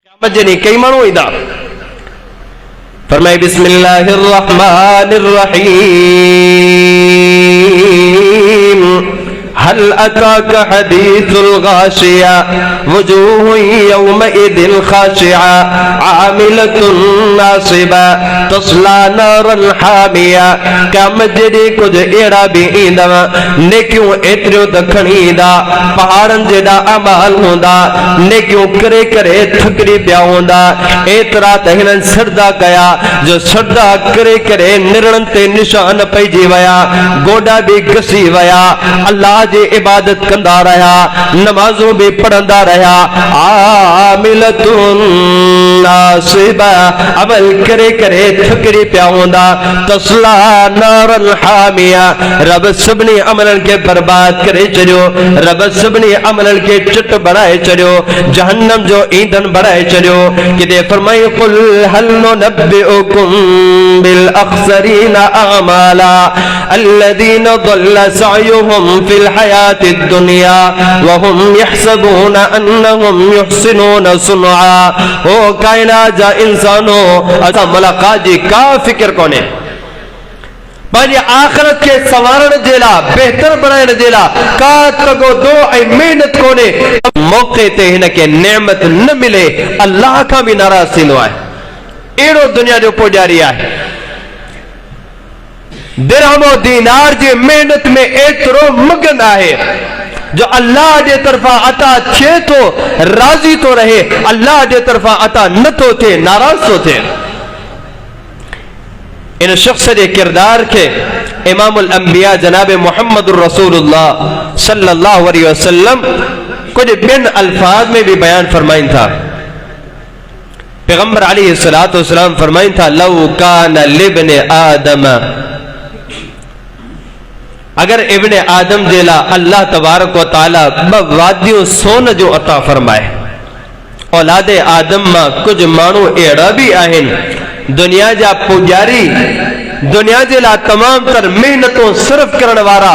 जॾहिं कई माण्हू ईंदा फरमाए बिस्मिल्लाहिर रहमानिर रहीम हल अताका हदीसुल गाशिया वजूहुन यौमइदिन खाशिया आमिलतुन नासिबा तस्ला नारन हामिया कम जॾहिं कुछ अहिड़ा बि ईंदव नेकियूं एतिरियूं त खणी ईंदा पहाड़नि जेॾा अमाल हूंदा नेकियूं करे करे थकिजी पिया हूंदा एतिरा त हिननि सरदा कया जो सरदा करे करे निरणनि ते निशान पइजी विया गोॾा बि घसी विया अल्लाह जी इबादत कंदा रहा नमाज़ूं भी पढ़ंदा रहा आमिलतुन नासिबा अमल करे करे थकिजी पिया हूंदा तस्ला नारन हामिया रब सभिनी अमलनि खे बर्बाद करे छॾियो रब सभिनी अमलनि खे चिट बनाए छॾियो जहन्नम जो ईंधन बनाए छॾियो किथे फरमाई कुल हल नुनब्बिउकुम बिल अख़सरीना अमाला अल्लज़ीना ضل सअयुहुम फिल हयाति दुनिया वहुम यहसबून अन्नहुम युहसिनून सुनआ ओ कायनात जा इंसानो असां मुलाकात जी का फिक्र कोन्हे पंहिंजी आख़िरत खे संवारण जे लाइ बहितर बणाइण जे लाइ का तगो दो ऐं महिनत कोन्हे मौक़े ते हिन खे नेमत न मिले अल्लाह खां बि नाराज़ थींदो आहे अहिड़ो दुनिया जो पुॼारी आहे दिरहमो दीनार जी मेहनत में एतिरो मगन आहे जो अल्लाह जे तरफा अता थिए तो राज़ी तो रहे अल्लाह जे तरफा अता न तो थे नाराज़ तो थे इन शख्स जे किरदार के इमामुल अंबिया जनाब मुहम्मदुर रसूलुल्लाह सल्लल्लाहु अलैहि वसल्लम कुछ बिन अल्फाज में भी बयान फरमाइन था पैगंबर अलैहिस्सलातु वस्सलाम फरमाइन था लौ कान लिब्ने आदम अगर इब्ने आदम जे ला अल्लाह तबारक व तआला ब वादियों सोन जो अता फरमाए औलादे आदम मां कुछ माण्हू अहिड़ा भी आहिनि दुनिया जा पुजारी दुनिया जे ला तमाम तर मेहनतों सिर्फ करण वारा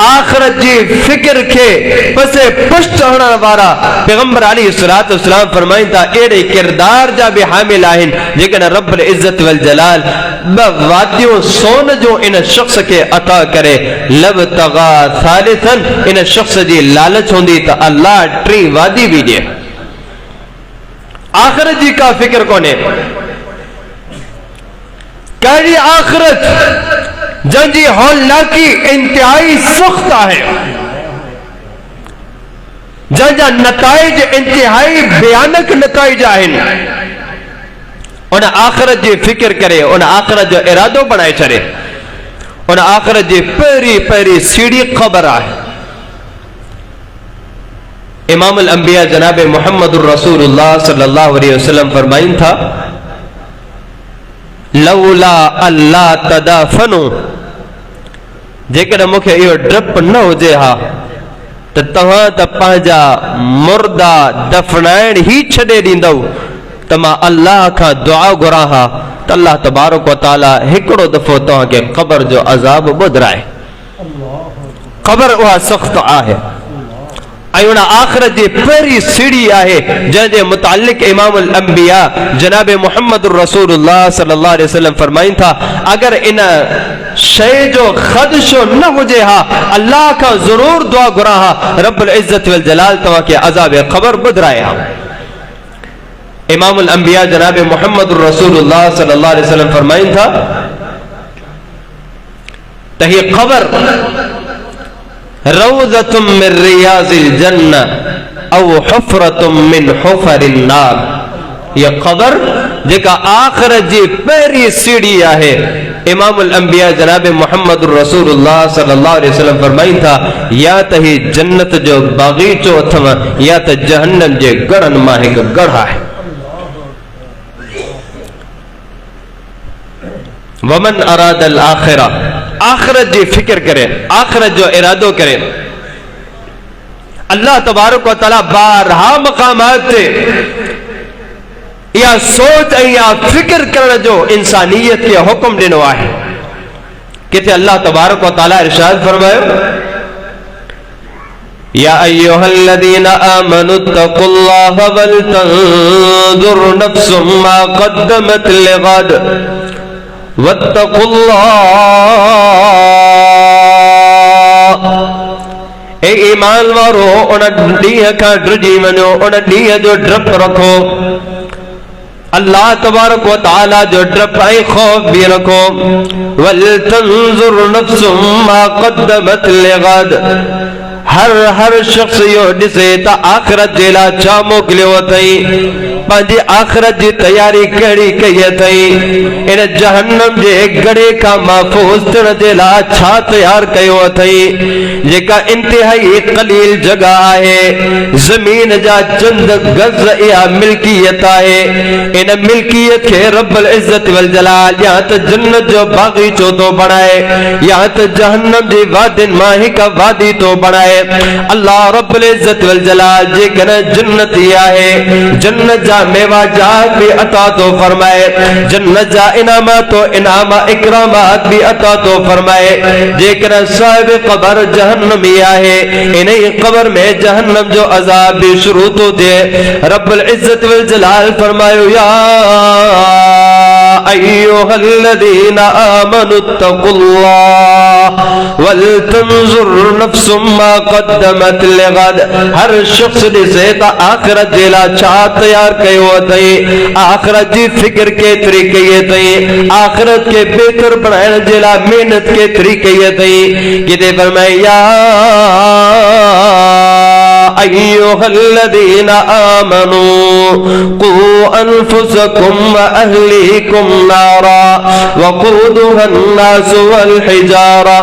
आखिरत जी फिक्र के पसे पुष्ट हणण वारा पैगंबर अलैहिस्सलातु वस्सलाम फरमाइन था एड़े किरदार जा भी हामिल आहिनि जेकॾहिं रब्बुल इज्जत वल जलाल ब वादियों सोन जो इन शख्स के अता करे लब तगा सालिसन इन शख्स जी लालच होंदी त अल्लाह टी वादी भी ॾे आखिरत जी का फिक्र कोन्हे कहिड़ी आखिरत जंहिंजी हौलनाकी इंतहाई सख्त आहे जंहिंजा नताइज इंतहाई भयानक नताइज आहिनि उन आखिरत जी फिक्र करे उन आखिरत जो इरादो बनाए छॾे उन आखिरत जी पहिरीं पहिरीं सीढ़ी ख़बर आहे इमामुल अंबिया जनाब मुहम्मदुर रसूलुल्लाह सल्लल्लाहु अलैहि वसल्लम फरमाइन था लौला अल्लाह तदाफनु जेकॾहिं मूंखे इहो डप न हुजे हा त तव्हां त पंहिंजा मुर्दा दफनाइण ही छॾे ॾींदव त मां अल्लाह खां दुआ घुरां हा त अल्लाह तबारक व तआला हिकिड़ो दफ़ो तव्हांखे क़ब्र जो अज़ाब ॿुधाए क़ब्र उहा सख़्त आहे उन आखिरत जी पहिरीं सीढ़ी आहे जंहिंजे मुतालिक इमामुल अंबिया जनाब मुहम्मदुर रसूलुल्लाह सल्लल्लाहु अलैहि वसल्लम फरमाइन था अगर इन शय जो खदशो न हुजे हा अल्लाह का जरूर दुआ घुरां हा रब्बुल इज्जत वल जलाल तव्हांखे अज़ाब क़ब्र ॿुधाए हा इमामुल अंबिया जनाब मुहम्मदुर रसूलुल्लाह सल्लल्लाहु अलैहि वसल्लम फरमाइन था त ही क़ब्र रौज़तुम मिन रियाज़िल जन्नह औ हुफ़रतुम मिन हुफ़रिन नार ये क़ब्र जेका आखिरत जी पहिरीं सीढ़ी आहे इमामुल अंबिया जनाब मुहम्मदुर रसूलुल्लाह सल्लल्लाहु अलैहि वसल्लम फरमाइन था या त ही जन्नत जो बागीचो अथव या त जहन्नम जे गढ़नि मां हिकु गढ़ आहे वमन अरादल आखिरा आखिरत जी फिक्र करे आखिरत जो इरादो करे अल्लाह तबारक व तआला बारहा मकामात ते या सोच या फिक्र करण जो इंसानियत के हुक्म ॾिनो आहे किथे अल्लाह तबारक व तआला इरशाद फरमायो या अय्युहल्लज़ीना आमनुत्तक़ुल्लाह वलतंजुर नफ्सुम मा क़द्दमत लिग़द वत्तक़ुल्लाह। ए ईमान वारो उन ॾींहं खां डिॼी वञो, उन ॾींहं जो डपु रखो, अल्लाह तबारक व तआला जो डपु ऐं ख़ौफ़ बि रखो। वलतंजुर नफ्सुम मा क़द्दमत लिग़द, हर शख्स यो ॾिसे त आख़िरत जे लाइ छा मोकिलियो अथई, पंहिंजी आख़िरत जी तयारी कहिड़ी कई अथई, इन जहन्नम जे गड़े खां महफूज़ थियण जे लाइ छा तयार कयो अथई, जेका इंतिहाई क़लील जगह आहे, ज़मीन जा चंद गज़ इहा मिल्कियत आहे। इन मिल्कियत खे रब्बुल इज़्ज़त वल जलाल या त जन्नत जो बाग़ीचो थो बणाए या त जहन्नम जी वादियुनि मां हिकु वादी थो बणाए। अल्लाह रब्बुल इज़्ज़त वल जलाल जेकॾहिं जन्नती आहे, जन्नत जा मेवा जात भी अता तो फरमाए, जन्नत जा इनामात इकरामात भी अता तो फरमाए। जेकर साहिब क़ब्र जहन्नमी आहे, इन क़ब्र में जहन्नम जो अज़ाब भी शुरू तो थिए। रब्बुल इज़्ज़त वल जलाल फरमायो या अय्युहल्लज़ीना आमनुत्तक़ुल्लाह वलतंजुर नफ्सुम मा क़द्दमत लिग़द, हर शख्स ॾिसे त आख़िरत जे लाइ छा तयार कयो अथई, आख़िरत जी फिक्र केतिरी कई अथई, आख़िरत के बेहतर बनाइण जे लाइ महिनत केतिरी कई अथई। किथे फरमाए या अय्युहल्लज़ीना आमनू क़ू अनफुसकुम व अहलीकुम नारा वक़ूदुहा अन्नासु वल हिजारा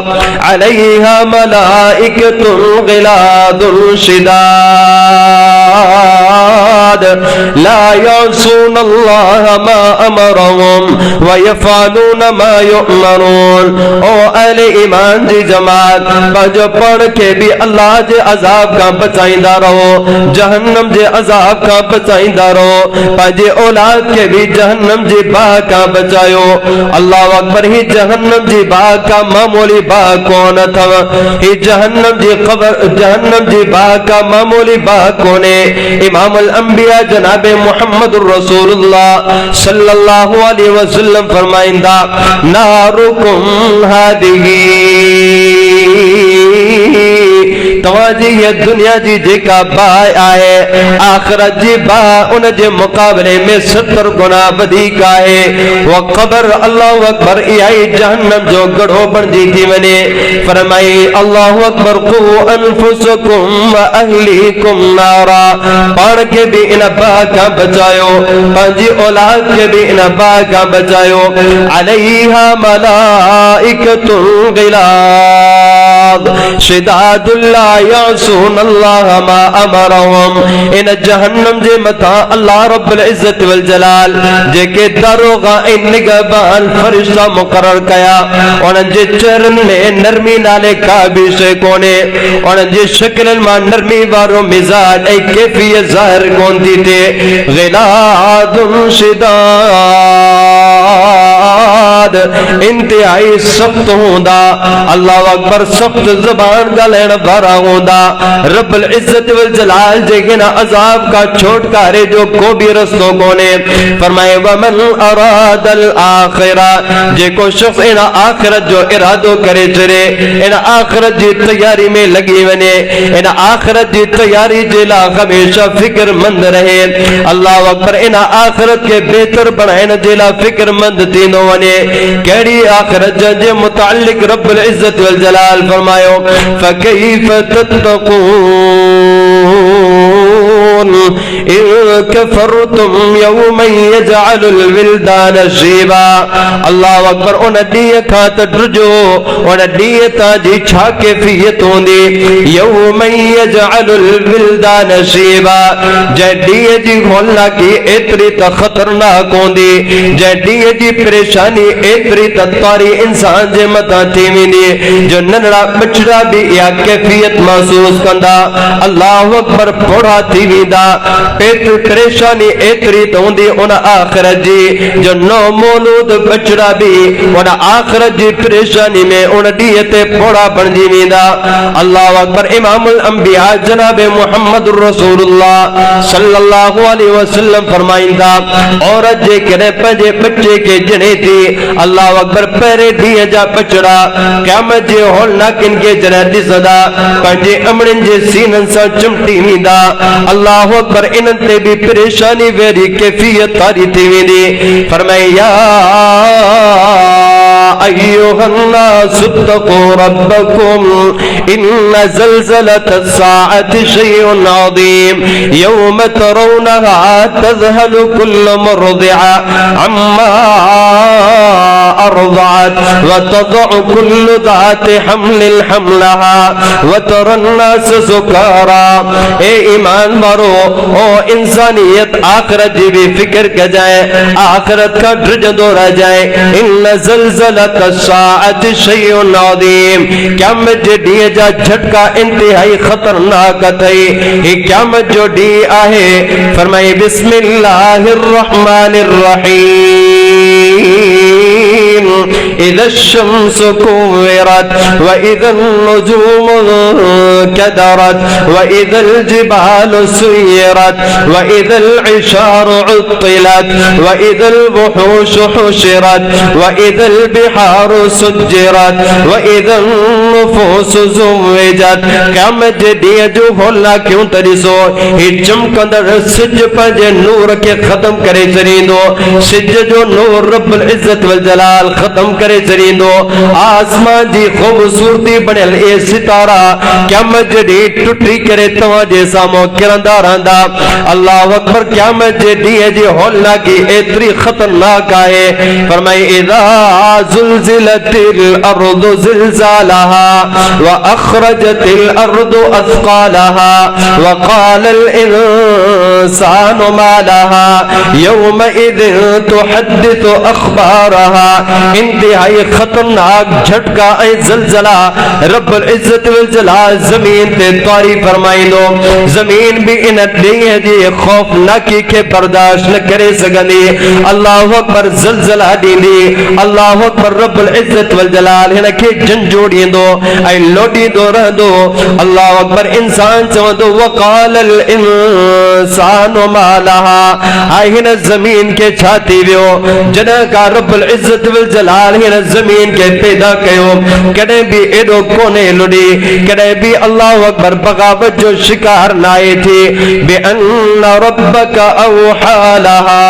अलैहा मलाइकतुन ग़िलादुन शिदाद ला यअसूनल्लाह मा अमरहुम व यफ़अलून मा युअमरून। ओ अहले ईमान जी जमात, पंहिंजो पाण खे बि अल्लाह जे अज़ाब खां बचाईंदा रहो, जहन्नम जे अज़ाब खां बचाईंदा रहो, पंहिंजे औलाद खे बि जहन्नम जी बाह खां बचायो। अल्लाह अकबर, ही जहन्नम जी बाह का मामूली बाह कोन अथव, ही जहन्नम जी क़ब्र, जहन्नम जी बाह का मामूली बाह कोने। इमामुल अंबिया जनाब मुहम्मदुर रसूलुल्लाह सल्लल्लाहु अलैहि वसल्लम फरमाइंदा, नारुकुम हादिही, तवाजी ये दुनिया जी जेका बाह आहे, आखिरत जी बाह उन जे मुकाबले में 70 गुना वधीक आहे। वो क़ब्र अल्लाहु अकबर इहा ई जहन्नम जो गढ़ो बणजी थी वञे। फरमाई अल्लाहु अकबर क़ू अनफुसकुम व अहलीकुम नारा, पाण खे भी इन बाह खां बचायो, पंहिंजी औलाद खे भी इन बाह खां बचायो। अलैहा मलाइकतुन ग़िलाद शिदादुल ला यअसूनल्लाह मा अमरहुम, इन जहन्नम जे मथां अल्लाह रब्बुल इज़्ज़त वल जलाल जेके दारोगा ऐं निगहबान फरिश्ता मुक़रर कया, उन्हनि जे चेहरनि में नरमी नाले का बि शइ कोन्हे, उन्हनि जी शकिलनि मां नरमी वारो मिज़ाज ऐं कैफ़ियत ज़ाहिर कोन थी थिए। ग़िलादुन शिदाद, इंतिहाई सख्त हूंदा, अल्लाह अकबर सख्त ज़बान ॻाल्हाइण वारा हूंदा। रब्बुल इज़्ज़त वल जलाल जेके न अज़ाब का छोटकारे जो को भी रस्तो कोने। फरमाए वमन अरादल आखिरा, जेको शख्स इन आखिरत जो इरादो करे छॾे, इन आखिरत जी तैयारी में लगी वञे, इन आखिरत जी तैयारी जे लाइ हमेशा फिक्रमंद रहे, अल्लाह अकबर इन आखिरत के बेहतर बनाइण जे लाइ फिक्रमंद थींदो वञे। कहिड़ी आखिरत जे मुतालिक रब्बुल इज़्ज़त वल जलाल फरमायो फकैफ तत्तक़ून इन कफरतुम यौमन यजअलुल विल्दान शीबा। अल्लाह अकबर, उन ॾींहं खां त ॾिजो, उन ॾींहं तां जी छा कैफ़ियत हूंदी। यौमन यजअलुल विल्दान शीबा, जंहिं ॾींहं जी हौलनाकी एतिरी त ख़तरनाक हूंदी, जंहिं ॾींहं जी परेशानी एतिरी त तारी इंसान जे मथां थी वेंदी, जो नंढड़ा बचड़ा भी इहा कैफ़ियत महसूस कंदा। अल्लाह अकबर, पोड़ा थी वेंदा, परेशानी एतरी तो होंदी उन आखिरत जी जो नो मौलूद बचड़ा भी उन आखिरत जी परेशानी में उन दीयते पोड़ा बन जी वेंदा। अल्लाह अकबर। इमामुल अंबिया जनाब मुहम्मद रसूलुल्लाह सल्लल्लाहु अलैहि वसल्लम फरमाइंदा औरत जे करे पंजे बच्चे के जने थी अल्लाह अकबर पहरे दिए जा बचड़ा क़यामत जे होल ना किन के जने दिसदा पंजे अमड़न जे सीनन सा चिमटी वेंदा। अल्लाह अकबर। इनन ते भी परेशानी वेरी कैफियत तारी थी वेंदी। फरमाया अय्युहन्नास इत्तक़ू रब्बकुम इन्न ज़लज़लतस साअति शैउन अज़ीम यौम तरौनहा तज़हलु कुल्लु मुर्दिआ अम्मा अर्ज़अत व तज़अु कुल्लु ज़ाति हम्लिन हम्लहा व तरन्नास सुकारा। ए ईमान वालो ओ इंसानियत आखिरत जी भी फिक्र कर जाए आखिरत का ड्रजदो रह जाए। इन्न ज़लज़लतस साअति शैउन अज़ीम क़यामत जे ॾींहं जा झटका इंतहाई खतरनाक अथई। ही क़यामत जो ॾींहुं आहे। फरमाए बिस्मिल्लाहिर रहमानिर रहीम इज़ा शम्सु कुव्विरत व इज़न नुजूमु कदरत व इज़ल जिबालु सुय्यरत व इज़ल इशारु उत्तिलत व इज़ल वुहूशु हुशिरत व इज़ल बिहारु सुज्जिरत व इज़न नुफूसु ज़ुव्विजत। क़यामत जे ॾींहं जो होला क्यों तरिसो ही चमकंदड़ सिज पंहिंजे नूर के खत्म करे छॾींदो। सिज जो नूर रब्बुल इज़्ज़त वल जलाल खत्म करे छॾींदो। आसमान जी खूबसूरती बणियल ए सितारा क़यामत जे ॾींहुं टुटी करे तव्हां जे साम्हूं किरंदा रहंदा। अल्लाह अकबर। क़यामत जे ॾींहं जी हौलनाकी एतिरी खतरनाक आहे। फरमाए इज़ा ज़ुलज़िलतिल अर्दु ज़िलज़ालहा व अख़रजतिल अर्दु अथक़ालहा व क़ालल इंसानु मा लहा यौमइज़िन तुहद्दिसु अख़बारहा। इंतहाई खतरनाक झटका ऐं ज़लज़ला रब्बुल इज़्ज़त वल जलाल ज़मीन ते तारी फरमाइंदो। ज़मीन भी इन ॾींहं जी खौफनाकी के बर्दाश्त न करे सघंदी। अल्लाह अकबर। ज़लज़ला ॾींदी। अल्लाह अकबर। रब्बुल इज़्ज़त वल जलाल हिन खे झंझोड़ींदो ऐं लोॾींदो रहंदो। अल्लाह अकबर। इंसान चवंदो वक़ालल इंसानु मा लहा। हाय हिन ज़मीन के छा थी वियो जॾहिं का रब्बुल इज़्ज़त वल जलाल हिन ज़मीन के पैदा कयो कॾहिं भी एॾो कोन्हे लुॾी कॾहिं भी अल्लाह अकबर बग़ावत जो शिकार न आहे थी। बिअन्न रब्बक अवहा लहा।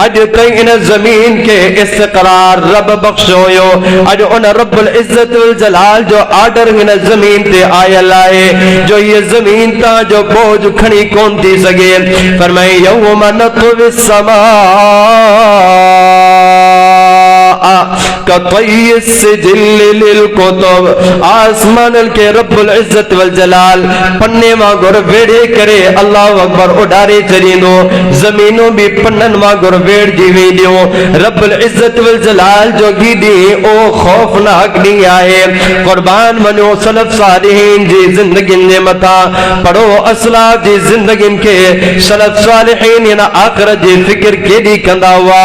अज ताईं इन ज़मीन के इस्तक़रार रब बख्शो हुयो। अज उन रब्बुल इज़्ज़त वल जलाल जो आर्डर हिन ज़मीन ते आयल आहे जो ये ज़मीन ता जो बोझ खणी कोन थी सघे। फरमाए यौम नत्विस समा आसमान के रब्बुल इज़्ज़त वल जलाल पन्ने वांगुर वेड़े करे अल्लाह अकबर उडारे छॾींदो। ज़मीनों भी पन्नन वांगुर वेड़जी वेंदियूं। रब्बुल इज़्ज़त वल जलाल जो ॾींहुं ओ खौफनाक ॾींहुं आहे। क़ुर्बान वञो सलफ़ सालिहीन जी ज़िंदगियुनि जे मथां पढ़ो असलाफ जी ज़िंदगियुनि खे। सलफ़ सालिहीन हिन आख़िरत जी फ़िक्र केॾी कंदा हुआ।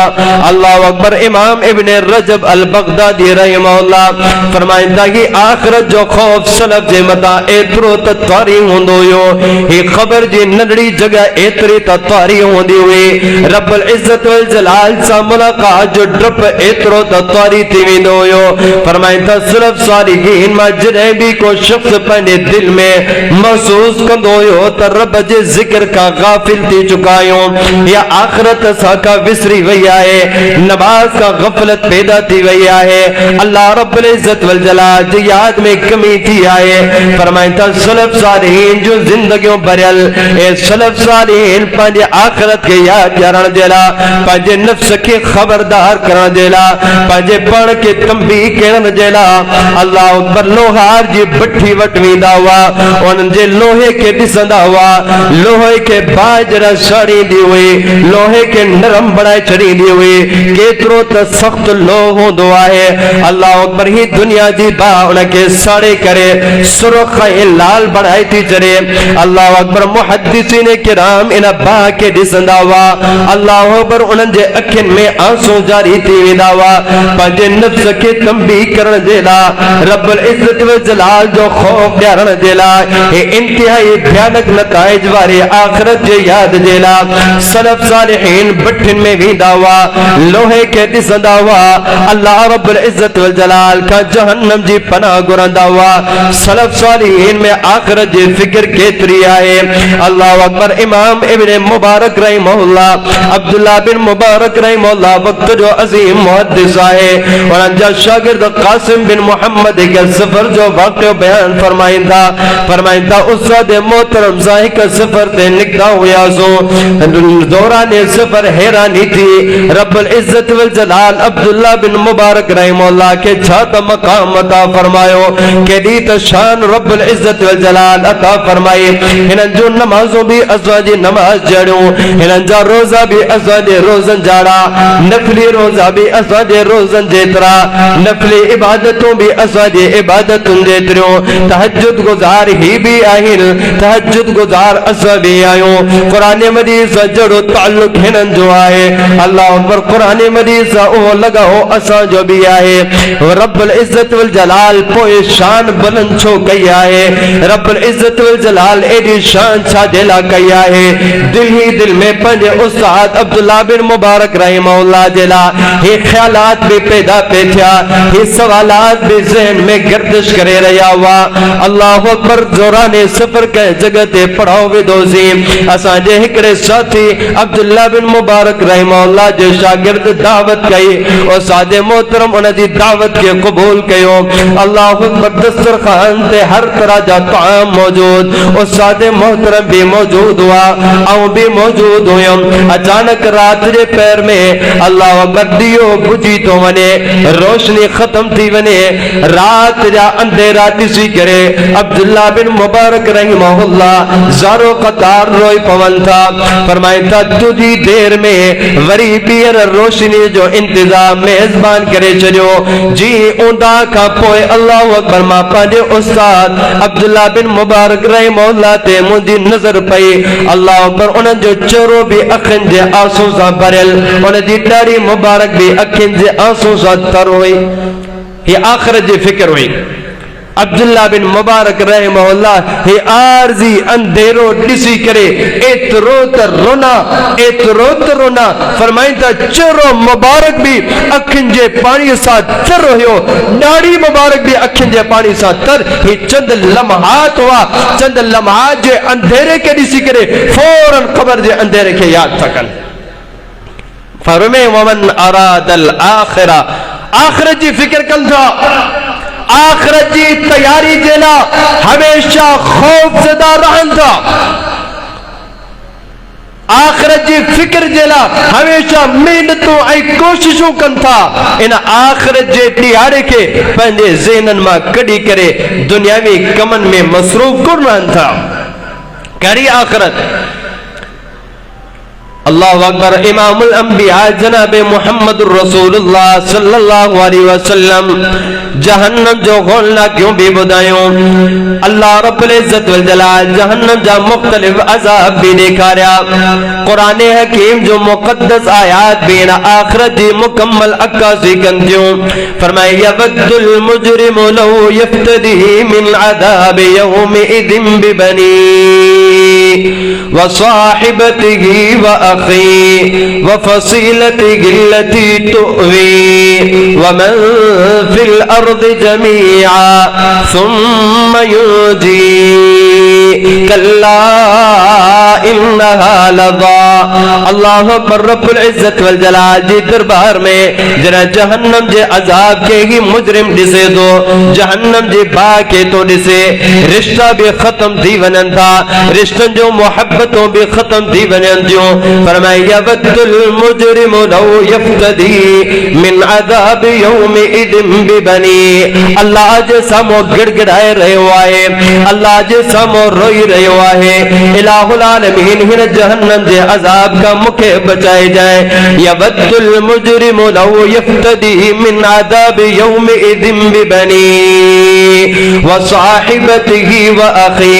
अल्लाह अकबर। इमाम इब्न रजब अल बगदादी रहमहुल्लाह फरमाइंदा कि आखिरत जो खौफ सलफ जे मथा एतिरो त तारी हूंदो हुयो। ही ख़बर जी नंढड़ी जगह एतिरी त तारी हूंदी हुई। रब्बुल इज़्ज़त वल जलाल सां मुलाक़ात जो डप एतिरो त तारी थी वेंदो हुयो। फरमाइंदा सलफ सालिहीन मां जॾहिं भी को शख्स पंहिंजे दिल में महसूस कंदो हुयो त रब जे ज़िक्र का गाफिल थी चुका आहियूं या आखिरत सां का विसरी वई आहे नमाज का गफलत पैदा थी वई आहे अल्लाह रब्बुल इज़्ज़त वल जलाल जी याद में कमी थी आहे। फरमाइंदा सलफ सालिहीन जो जिंदगियों भरियल ए सलफ सालिहीन पंहिंजे आखिरत के याद ॾियारण जे लाइ पंहिंजे नफ्स के खबरदार करण जे लाइ पंहिंजे पाण के तंबीह करण जे लाइ अल्लाह अकबर लोहार जी भट्टी वटि वेंदा हुआ। उन्हनि जे लोहे के ॾिसंदा हुआ। लोहे के बाजरा छाड़ींदी हुई। लोहे के नरम बनाए छॾींदी हुई। केतिरो त सख़्त लोहो हूंदो आहे अल्लाह अकबर ही दुनिया जी बा उनके साड़े करे सुरख लाल बढ़ाई थी चरे अल्लाह अकबर मुहद्दिसीन किराम इन बा के दिसंदा हुआ अल्लाह अकबर उन्हनि जे अखियुनि में आंसू जारी थी वेंदा हुआ पंहिंजे नफ्स खे तंबीह करण जे लाइ रब्बुल इज्जत व जलाल जो खौफ ॾियारण जे लाइ हे इंतहाई भयानक नताइज वारे आखिरत जे याद जे लाइ सलफ सालिहीन भट्टिन में वेंदा हुआ लोहे के ॾिसंदा हुआ अल्लाह रब्बुल इज्जत व जलाल का जहन्नम जी पनाह घुरंदा हुआ सलफ सालिहीन में आखिरत जी फिक्र केतरी आहे अल्लाह अकबर इमाम इब्न मुबारक रहमहुल्लाह अब्दुल्लाह बिन मुबारक रहमहुल्लाह वक्त जो अजीम मुहद्दिस आहे उन्हनि जा शागिर्द कासिम बिन मोहम्मद के सफर जो वाक़ियो बयान फरमाइंदा उस्ताद मोहतरम सा हिक सफर ते निकता हुयासो दौरान सफर हैरानी थी रब्बुल इज्जत वल जलाल अब्दुल्लाह बिन मुबारक रहमहुल्लाह के छा त मकाम अता फरमायो केडी त शान रब्बुल इज्जत वल जलाल अता फरमाई हिनन जो नमाजों भी अज़वाजी नमाज जड़ियों हिनन जा रोजा भी अज़वाजे रोजन जाड़ा नफली रोजा भी अज़वाजे रोजन जेतरा नफली इबादतों भी अज़वाजे इबादतुन जेतरियों तहज्जुद गुजार ही भी आहिन तहज्जुद गुजार अज़ भी आयो कुरान मजीद से जड़ो ताल्लुक हिनन जो आए अल्लाह अकबर कुरान मजीद से ओ लगाओ असा जो भी आए रब्बुल इज्जत वल जलाल पोए शान बुलंद छो कई आए रब्बुल इज्जत वल जलाल एडी शान छा दिला कई आए दिल ही दिल में पंजे उस्ताद अब्दुल्लाह बिन मुबारक रहमहुल्लाह जिला हे ख्यालात भी पैदा पे थिया हे सवालात भी ज़हन में गर्दिश करे रहा हुआ अल्लाह अकबर जोराने सफर के जगह ते पढ़ाओ विदोसी असा जे हिकड़े साथी अब्दुल्लाह बिन मुबारक रहमहुल्लाह जे शागिर्द दावत कई और सादे मोहतरम उन दी दावत के कबूल कयो अल्लाह अकबर दस्तरखान ते हर तरह जा ताम मौजूद और सादे मोहतरम भी मौजूद हुआ आऊं भी मौजूद हुयम अचानक रात जे पैर में अल्लाह अकबर दियो बुझी तो वने रोशनी खत्म थी वने रात जा अंधेरा दिसी करे अब्दुल्लाह बिन मुबारक रहमहुल्लाह ज़ारो कतार रोई पवन था फरमाया था तुझी देर में वरी पीर रोशनी जो इंतजाम मेजबान करे चलो जी उंदा का पोए अल्लाह अकबर मा पांजे उस्ताद अब्दुल्लाह बिन मुबारक रहमहुल्लाह ते मुंदी नजर पई अल्लाह अकबर उन जो चेहरो भी अखिन जे आंसू सा भरियल उन दी ॾाढ़ी मुबारक भी अखिन जे आंसू सा तर हुई ये आखिरत जी फिक्र हुई अब्दुल्लाह बिन मुबारक रहमहुल्लाह हे आरजी अंधेरो दिसी करे एतरो त रोना फरमाइंदा चेहरो मुबारक भी अखिन जे पानी सा तर हुयो ॾाढ़ी मुबारक भी अखिन जे पानी सा तर हे चंद लम्हात हुआ चंद लम्हात जे अंधेरे के दिसी करे फौरन ख़बर जे अंधेरे के याद थकन फरमे वमन अरादल आखिरा आखिरत जी फिक्र कन था आखिरत जी तैयारी जेला हमेशा खौफ ज़दा रहन था आखिरत जी फिक्र जेला हमेशा मेहनतों ऐं कोशिशों कन था इन आखिरत जे ॾियारे के पंहिंजे ज़हननि मां कढी करे दुनियावी कमन में मसरूफ कोन रहन था कहिड़ी आखिरत अल्लाह अकबर इमामुल अंबिया जनाब मुहम्मद रसूलुल्लाह सल्लल्लाहु अलैहि वसल्लम जहन्नम जो खोलना क्यों भी बुधायो अल्लाह रब्बुल इज्जत वल जलाल जहन्नम जा मुख्तलिफ अजाब भी दिखाया कुरान हकीम जो मुकद्दस आयात भी न आखिरत जी मुकम्मल अक्कासी कंदियों फरमाया यवद्दुल मुजरिमु लौ यफ्तदी मिन अज़ाब यौमिइज़िन बिबनी व साहिबतिही व अखी व फसीलतिही लती तुवी व मन फिल अर्द जमीआ सुम्मा युजी कल्ला इन्नहा लज़ा अल्लाह अकबर रब्बुल इज्जत वल जलाल जी दरबार में जरा जहन्नम जे अजाब के ही मुजरिम दिसे दो जहन्नम जे बा के तो दिसे रिश्ता भी खत्म थी वनन था रिश्तन जो मोहब्बतों भी खत्म थी वनन जो फरमाया वद्दुल मुजरिमु लौ यफ्तदी मिन अज़ाब यौमिइज़िन बिबनी अल्लाह जे सामो गिड़गिड़ाए रहियो आहे अल्लाह जे सामो रोई रहियो आहे इलाहुल आलमीन हिन जहन्नम जे अजाब का मुखे बचाए जाए। यवद्दुल मुजरिमु लौ यफ्तदी मिन अदाब यौमिइज़िन बिबनी व साहिबतिही व अखी।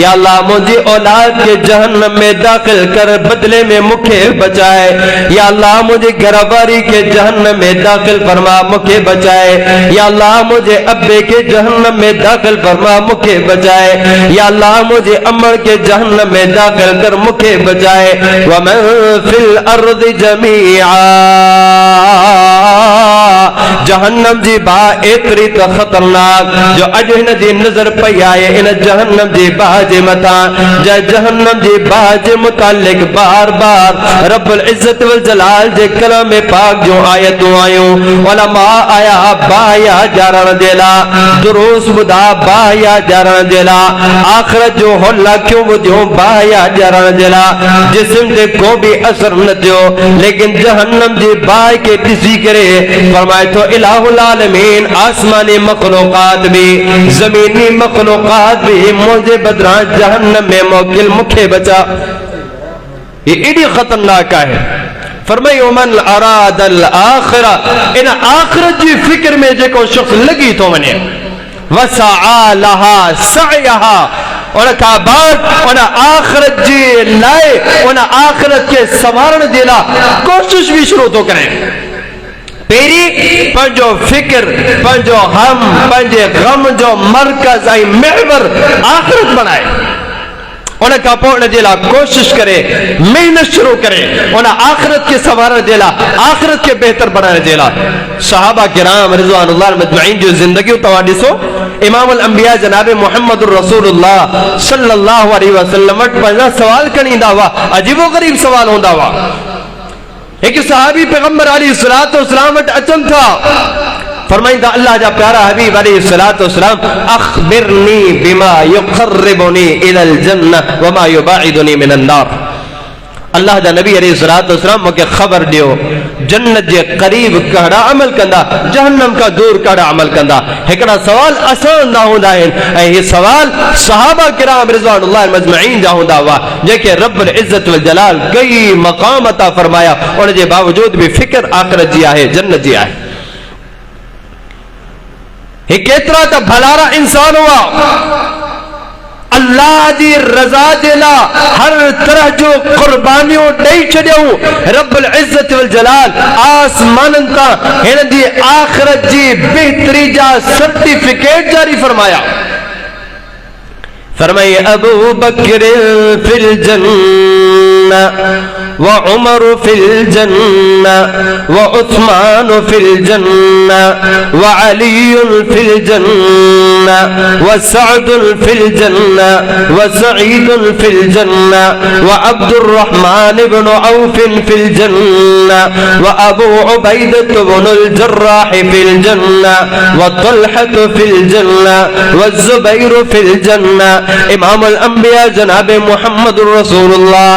या अल्लाह मुझे औलाद के जहन्नम में दाखिल कर बदले में मुखे बचाए। या अल्लाह मुझे घरवारी के जहन्नम में दाखिल फरमा मुखे बचाए। या अल्लाह मुझे अब्बे के जहन्नम में दाखिल फरमा मुखे बचाए। या अल्लाह मुझे अम्मा के जहन्नम में दाखिल कर मुखे बचाए। व मन फिल अर्दि जमीआ। जहन्नम जी बा एतरी त खतरनाक जो अज हिन जी नजर पई आए इन जहन्नम जी बा जे मथा जहन्नम जी बा जे मुतालिक बार बार रब्बुल इज्जत वल जलाल जे कलाम पाक जो आयतूं आयूं उलमा आया बाया जारण देला दुरूस बुधा बाया जारण देला आखिरत जो होला क्यों बुधियो बाया जारण देला जिस्म ते को भी असर न थियो लेकिन जहन्नम जी बाय के ॾिसी करे फरमाए तो इलाहुल आलमीन आसमानी मखलूकात भी जमीनी मखलूकात भी मुझे बदरा जहन्नम में मोकिल मुखे बचा। ये एडी खतरनाक है। फरमाई मन अरादल आखिरा इन आखिरत जी फिक्र में जेको शख्स लगी तो वने वसआ लहा सअयहा उन का बाद उन आखिरत जी लाए उन आखिरत के संवारण जे ला कोशिश भी शुरू तो करें। पेरी पंजो फिक्र पंजो हम पंजे गम जो मरकज आई महवर आखिरत बनाए उन का पोण जे ला कोशिश करे मेहनत शुरू करे उन आखिरत के संवारण जे ला आखिरत के बेहतर बनाने जे ला। सहाबा किराम रिज़वानुल्लाह मजमईन जो जिंदगी तवा ॾिसो इमामुल अंबिया जनाब मुहम्मदुर रसूलुल्लाह सल्लल्लाहु अलैहि वसल्लम वटि पंहिंजा सवाल खणी ईंदा हुआ। अजीबो गरीब सवाल हूंदा हुआ। एक सहाबी पैगंबर अलैहिस्सलातु वस्सलाम वटि अचनि था फरमाइंदा अल्लाह जा प्यारा हबीब अलैहिस्सलातु वस्सलाम अखबिरनी बिमा युक़र्रिबुनी इलल जन्नह व मा युबाइदुनी मिनन नार। अल्लाह जा नबी अलैहिस्सलातु वस्सलाम मूंखे ख़बर ॾियो जन्नत जे क़रीब कहिड़ा अमल कंदा जहन्नम का दूर कहिड़ा अमल कंदा। हिकिड़ा सवाल आसान न हूंदा आहिनि ऐं हीअ सवाल सहाबा किराम रिज़वानुल्लाह मजमईन जा हूंदा हुआ जेके रब्बुल इज्जत वल जलाल कई मक़ाम अता फरमाया उन जे बावजूद भी फिक्र आख़िरत जी आहे जन्नत जी आहे। हे केतिरा त भलारा इंसान हुआ अल्लाह जी रज़ा जे ला हर तरह जो कुर्बानियों ॾेई छॾियऊं। रब्बुल इज्जत वल जलाल आसमाननि तां हिन जी आख़िरत जी बेहतरी जा सर्टिफिकेट जारी फरमाया। फरमाई अबू बकर फिल जन्नह व उमर फिल जन्नह व उस्मान फिल जन्नह व अली फिल जन्नह व सअद फिल जन्नह व सईद फिल जन्नह व अब्दुर्रहमान इब्न औफ फिल जन्नह व अबू उबैदह इब्न अल-जर्राह फिल जन्नह व तलहा फिल जन्नह व ज़ुबैर फिल जन्नह। इमामुल अंबिया जनाब मुहम्मदुर रसूलुल्लाह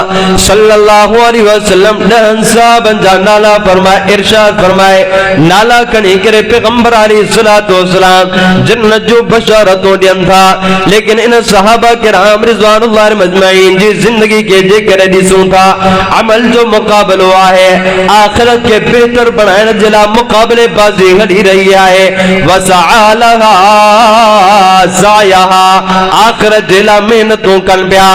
सल्लल्लाहु अलैहि वसल्लम ॾहनि साहबनि जा नाला फरमाए इरशाद फरमाए नाला खणी करे पैगंबर अलैहिस्सलातु वस्सलाम जन्नत जो बशारतों ॾियनि था। लेकिन इन सहाबा किराम रिज़वानुल्लाह मजमईन जी जिंदगी के जेकर ॾिसूं था अमल जो मुक़ाबलो आहे आखिरत के बेहतर बनाइण जे लाइ मुक़ाबलेबाज़ी हली रही आहे। वसअलहा सायहा आखिरत जे लाइ मेहनतूं कनि पिया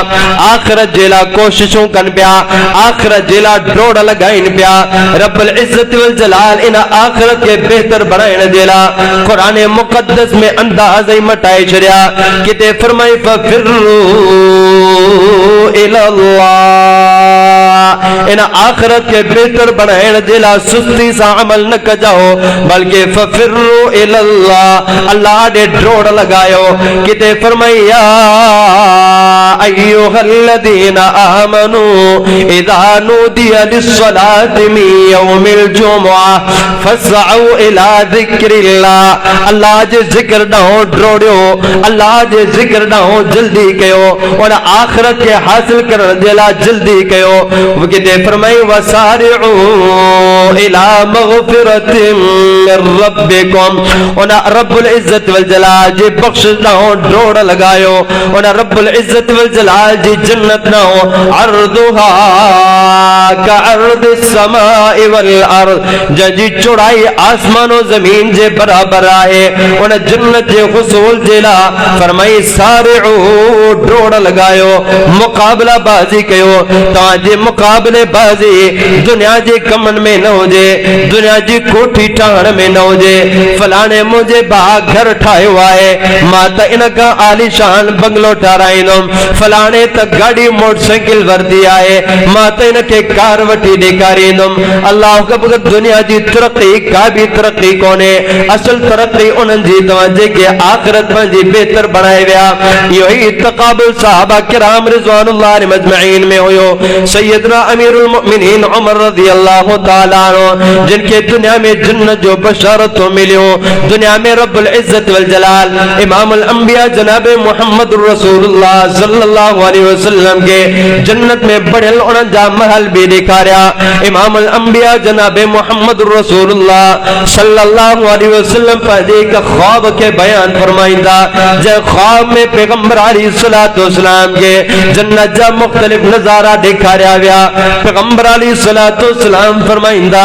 आखिरत जे लाइ कोशिशूं कनि पिया आखिरत जे लाइ डोड़ लॻाइनि पिया। रब्बुल इज्जत वल जलाल इन आखिरत के बेहतर बनाइण जे लाइ क़ुरान मुक़द्दस में अंदाज़ ई मटाए छॾिया। किथे फरमाई फफिरू इलल्लाह इन आखिरत के बेहतर बनाइण जे लाइ सुस्ती सां अमल न कजाओ बल्कि फफिरू इलल्लाह अल्लाह ॾे डोड़ लॻायो। किथे फरमाई या अय्युहल्लज़ीना आमनू इज़ा नूदिया लिस्सलाति मिन यौमिल जुमुआ फस्अऊ इला ज़िक्रिल्लाह। अल्लाह जे ज़िक्र ॾांहुं डोड़ियो अल्लाह जे ज़िक्र ॾांहुं जल्दी कयो उन आखिरत के हासिल करण जे लाइ जल्दी कयो। किथे फरमाई वसारिउ इला मगफिरतिम मिर रब्बिकुम, उन रब्बुल इज्जत वल जलाल जी बख्शिश ना हो डोड़ लगायो, उन रब्बुल इज्जत वल जलाल जी जन्नत ना हो अर्दुहा का अर्दिस समाई वल अर्द, जी चौड़ाई आसमान और जमीन जे बराबर आहे, उन जन्नत जे हुसूल जेला फरमाई सारिउ डोड़ लगायो, मुकाबला बाजी कयो, ताजे मुकाबले बाजी दुनिया जे कमन में न होजे, दुनिया जी कोठी टाण में न होजे, फलाने मुझे बाग घर ठायो आहे, मां त इन का आलीशान बंगलो ठाराईंदुम, फलाने त गाड़ी मोटरसाइकिल वरती आहे, मां त इन के कार वठी ॾेखारींदुम। अल्लाह अकबर, दुनिया जी तरक्की का भी तरक्की कोने, असल तरक्की उन्हनि जी तव्हां जेके आखिरत पंहिंजी बेहतर बणाए विया। इहो ई तक़ाबुल सहाबा किराम रिज़वानुल्लाह अजमईन में हुयो। सैयदना अमीरुल मोमिनीन उमर रज़ियल्लाहु ताला अन्हु, जिनके दुनिया में जन्नत जो बशारत मिलियो, दुनिया में रब्बुल इज्जत वल जलाल इमामुल अंबिया जनाब मुहम्मद रसूलुल्लाह सल्लल्लाहु अलैहि वसल्लम के जन्नत में बढ़ियल उन्हनि जा महल भी ॾेखारिया। इमामुल अंबिया जनाब मुहम्मद रसूलुल्लाह सल्लल्लाहु अलैहि वसल्लम पंहिंजे हिक ख्वाब के बयान फरमाईंदा, जंहिं ख्वाब में पैगंबर अलैहिस्सलातु वस्सलाम के जन्नत जा मुख्तलिफ नज़ारा ॾेखारिया विया। पैगंबर अलैहिस्सलातु वस्सलाम फरमाईंदा,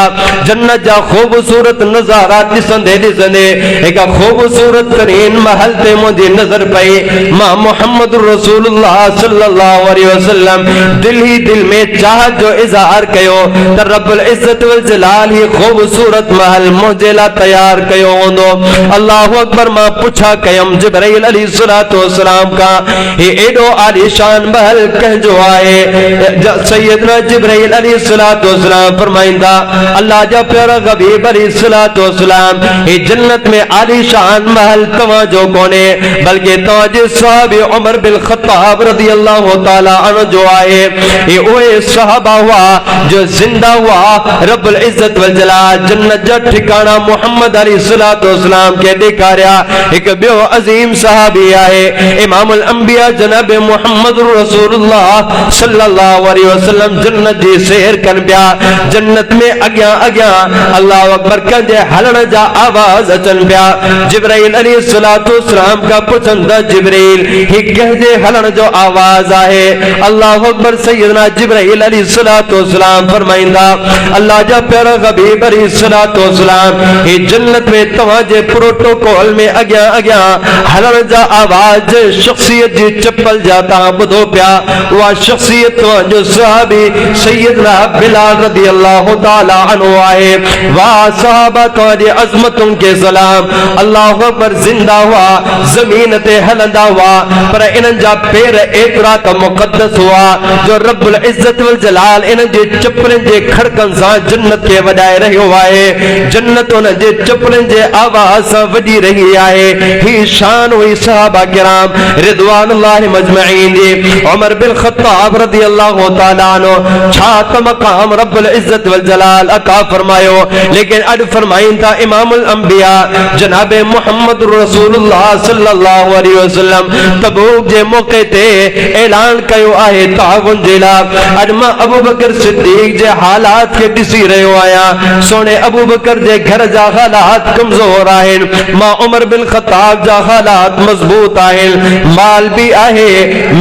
जन्नत जा खूबसूरत नज़ारा ॾिसंदे ॾिसंदे हिक खूबसूरत तरीन महल ते मुंहिंजी नज़र पई। मां मुहम्मद रसूलुल्लाह सल्लल्लाहु अलैहि वसल्लम दिल ही दिल में चाहत जो इज़हार कयो त रब्बुल इज्जत वल जलाल ही खूबसूरत महल मुंहिंजे लाइ तैयार कयो हूंदो। अल्लाहु अकबर, मां पुछा कयम जिब्राइल अलैहिस्सलातु वस्सलाम का, हे एडो आलीशान महल कंहिंजो आहे? सैयदना जिब्राइल अलैहिस्सलातु वस्सलाम फरमाईंदा, अल्लाह जा प्यारा हबीब अलैहिस्सलातु वस्सलाम, हे जन्नत में आलीशान महल तव्हां जो कोने, बल्कि तव्हां जे सहाबी उमर बिन ख़त्ताब रज़ियल्लाहु ताला अन्हु जो आहे। ये ओए सहाबा हुआ जो जिंदा हुआ रब्बुल इज्जत वल जलाल जन्नत जा ठिकाना मुहम्मद अलैहिस्सलातु वस्सलाम के ॾेखारिया। हिकु ॿियो अज़ीम सहाबी आहे इमामुल अंबिया जनाब मुहम्मद रसूलुल्लाह सल्लल्लाहु अलैहि वसल्लम जन्नत जी सैर कन पिया। जन्नत में अॻियां अॻियां अल्लाहु अकबर कंहिंजे हलण जा आवाज़ अचनि पिया। जिब्राइल अलैहिस्सलातु वस्सलाम का पुछंदा, जिब्राइल ही कंहिंजे हलण जो आवाज़ आहे? अल्लाहु अकबर, सैयदना जिब्राइल अलैहिस्सलातु वस्सलाम फरमाईंदा, अल्लाह जा प्यारा हबीब अलैहिस्सलातु वस्सलाम, ही जन्नत में तव्हां जे प्रोटोकॉल में अॻियां अॻियां हलण जा आवाज़ शख्सियत जी चप्पल जा तव्हां ॿुधो पिया। उहा शख्सियत तव्हांजो सहाबी सैयदना बिलाल रज़ियल्लाहु ताला अन्हु आहे। वाह सहाबा, तव्हांजी अज़मतुनि के सलाम। अल्लाहु अकबर, जिंदा हुआ ज़मीन ते हलंदा हुआ, पर इन्हनि जा पेर एतिरा त मुक़द्दस हुआ जो रब्बुल इज्जत वल जलाल इन्हनि जे चप्पलनि जे खड़कनि सां जन्नत खे वॾाए रहियो आहे। जन्नत उन्हनि जे चप्पलनि जे आवाज़ सां वॾी रही आहे। ही शान हुई सहाबा किराम रिज़वानुल्लाहि अजमईन जी। उमर बिन ख़त्ताब रज़ियल्लाहु ताला अन्हु छा त मक़ाम रब्बुल इज्जत वल जलाल अता फरमायो, लेकिन अॼु फरमाईंदा इमामुल अंबिया जनाब मुहम्मद रसूलुल्लाह सल्लल्लाहु अलैहि वसल्लम तबूक जे मौके ते ऐलान कयो आहे ताउन जे लाइ। अॼु मां अबू बकर सिद्दीक जे हालात खे ॾिसी रहियो आहियां। सोने अबू बकर जे घर जा हालात कमज़ोर आहिनि, मां उमर बिन ख़त्ताब जा हालात मज़बूत आहिनि। माल भी आहे,